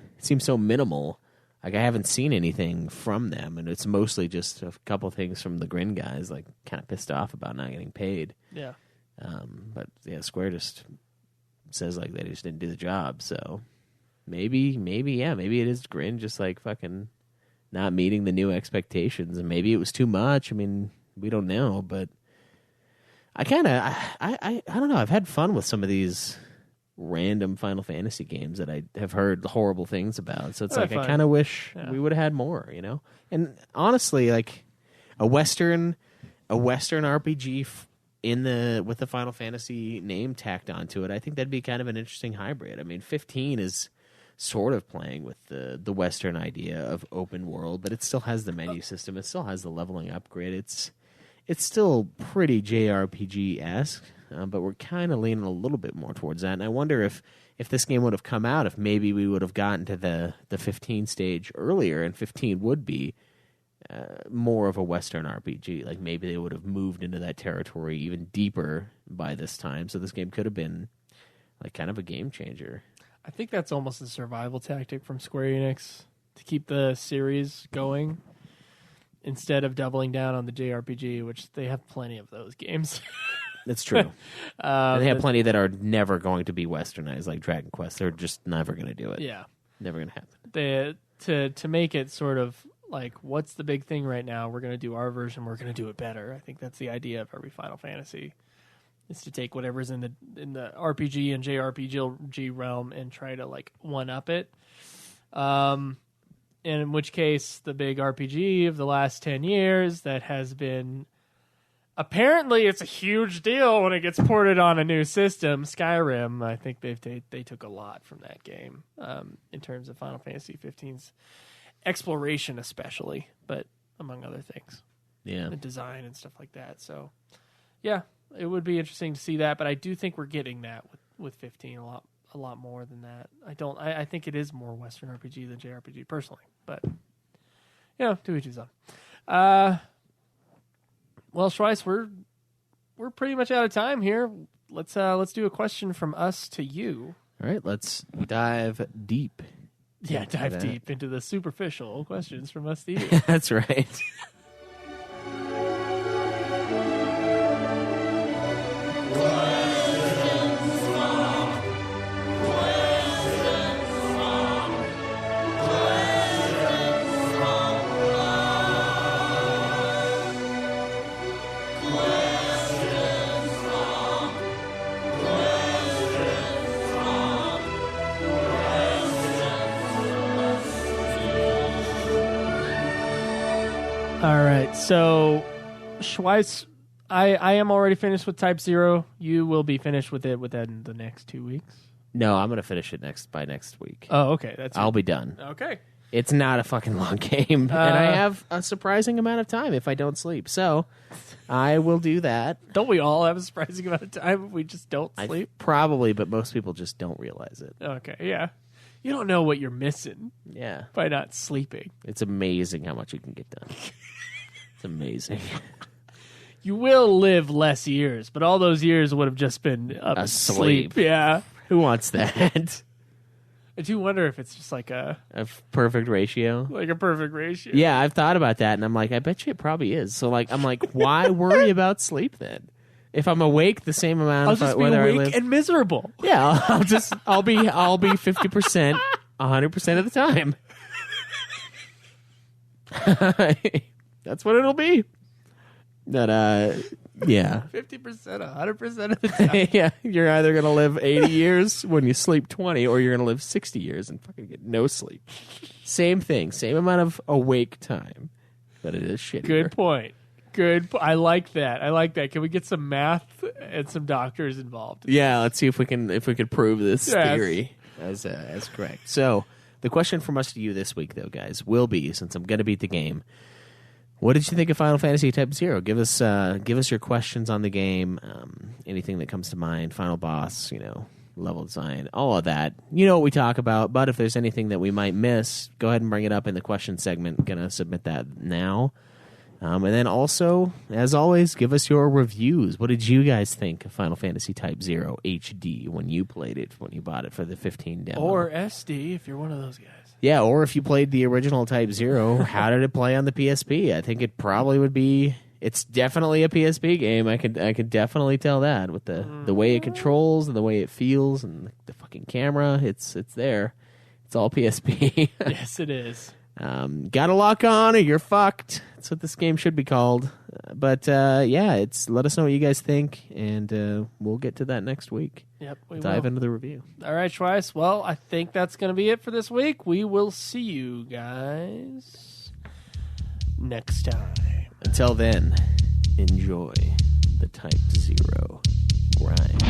minimal. Like I haven't seen anything from them, and it's mostly just a couple things from the Grin guys, like kind of pissed off about not getting paid. Yeah. But Square just says like they just didn't do the job. So maybe it is Grin just like fucking not meeting the new expectations, and maybe it was too much. I mean, we don't know, but I don't know. I've had fun with some of these random Final Fantasy games that I have heard horrible things about. So it's like I kind of wish we would have had more, And honestly, like a Western RPG with the Final Fantasy name tacked onto it, I think that'd be kind of an interesting hybrid. I mean, 15 is sort of playing with the Western idea of open world, but it still has the menu system. It still has the leveling up grid. It's still pretty JRPG-esque, but we're kind of leaning a little bit more towards that. And I wonder if this game would have come out, if maybe we would have gotten to the 15 stage earlier, and 15 would be more of a Western RPG. Like maybe they would have moved into that territory even deeper by this time. So this game could have been like kind of a game changer. I think that's almost a survival tactic from Square Enix to keep the series going instead of doubling down on the JRPG, which they have plenty of those games. That's true. And they have plenty that are never going to be westernized, like Dragon Quest. They're just never going to do it. Yeah. Never going to happen. To make it sort of like, what's the big thing right now? We're going to do our version. We're going to do it better. I think that's the idea of every Final Fantasy, is to take whatever's in the RPG and JRPG realm and try to like one up it. And in which case, the big RPG of the last 10 years that has been, apparently it's a huge deal when it gets ported on a new system, Skyrim. I think they took a lot from that game in terms of Final Fantasy 15's exploration especially, but among other things. Yeah. The design and stuff like that. So, yeah, it would be interesting to see that, but I do think we're getting that with 15 a lot more than that. I think it is more Western RPG than JRPG personally, but to each his own. Well, Schweiss, we're pretty much out of time here. Let's do a question from us to you. All right, let's dive deep. Yeah, dive deep into the superficial questions from us to you. That's right. All right, so Schweiss, I am already finished with Type 0. You will be finished with it within the next 2 weeks. No, I'm going to finish it by next week. Oh, okay. I'll be done. Okay. It's not a fucking long game, and I have a surprising amount of time if I don't sleep. So I will do that. Don't we all have a surprising amount of time if we just don't sleep? Probably, but most people just don't realize it. Okay, yeah. You don't know what you're missing Yeah. by not sleeping. It's amazing how much you can get done. It's amazing. You will live less years, but all those years would have just been Asleep. sleep. Yeah. Who wants that? I do wonder if it's just like a Perfect ratio? perfect ratio. Yeah, I've thought about that, and I'm like, I bet you it probably is. So, like, I'm like, why worry about sleep then? If I'm awake the same amount, I'll just be awake and miserable. Yeah, I'll be 50%, 100% of the time. That's what it'll be. But yeah, 50%, 100% of the time. yeah, you're either gonna live 80 years when you sleep 20, or you're gonna live 60 years and fucking get no sleep. Same thing, same amount of awake time, but it is shittier. Good point. I like that. Can we get some math and some doctors involved? Yeah, let's see if we can prove this theory as correct. So the question from us to you this week, though, guys, will be, since I'm gonna beat the game, what did you think of Final Fantasy Type 0? Give us your questions on the game, anything that comes to mind, final boss, level design, all of that. You know what we talk about, but if there's anything that we might miss, go ahead and bring it up in the question segment. Going to submit that now. And then also, as always, give us your reviews. What did you guys think of Final Fantasy Type 0 HD when you played it, when you bought it for the 15 demo? Or SD, if you're one of those guys. Yeah, or if you played the original Type 0, how did it play on the PSP? I think it probably would be... It's definitely a PSP game. I could definitely tell that with the way it controls and the way it feels and the fucking camera. It's there. It's all PSP. Yes, it is. Got to lock on or you're fucked. That's what this game should be called. But let us know what you guys think, and we'll get to that next week. Yep, we dive will. into the review. All right, Schweiss. Well, I think that's going to be it for this week. We will see you guys next time. Until then, enjoy the Type 0 grind.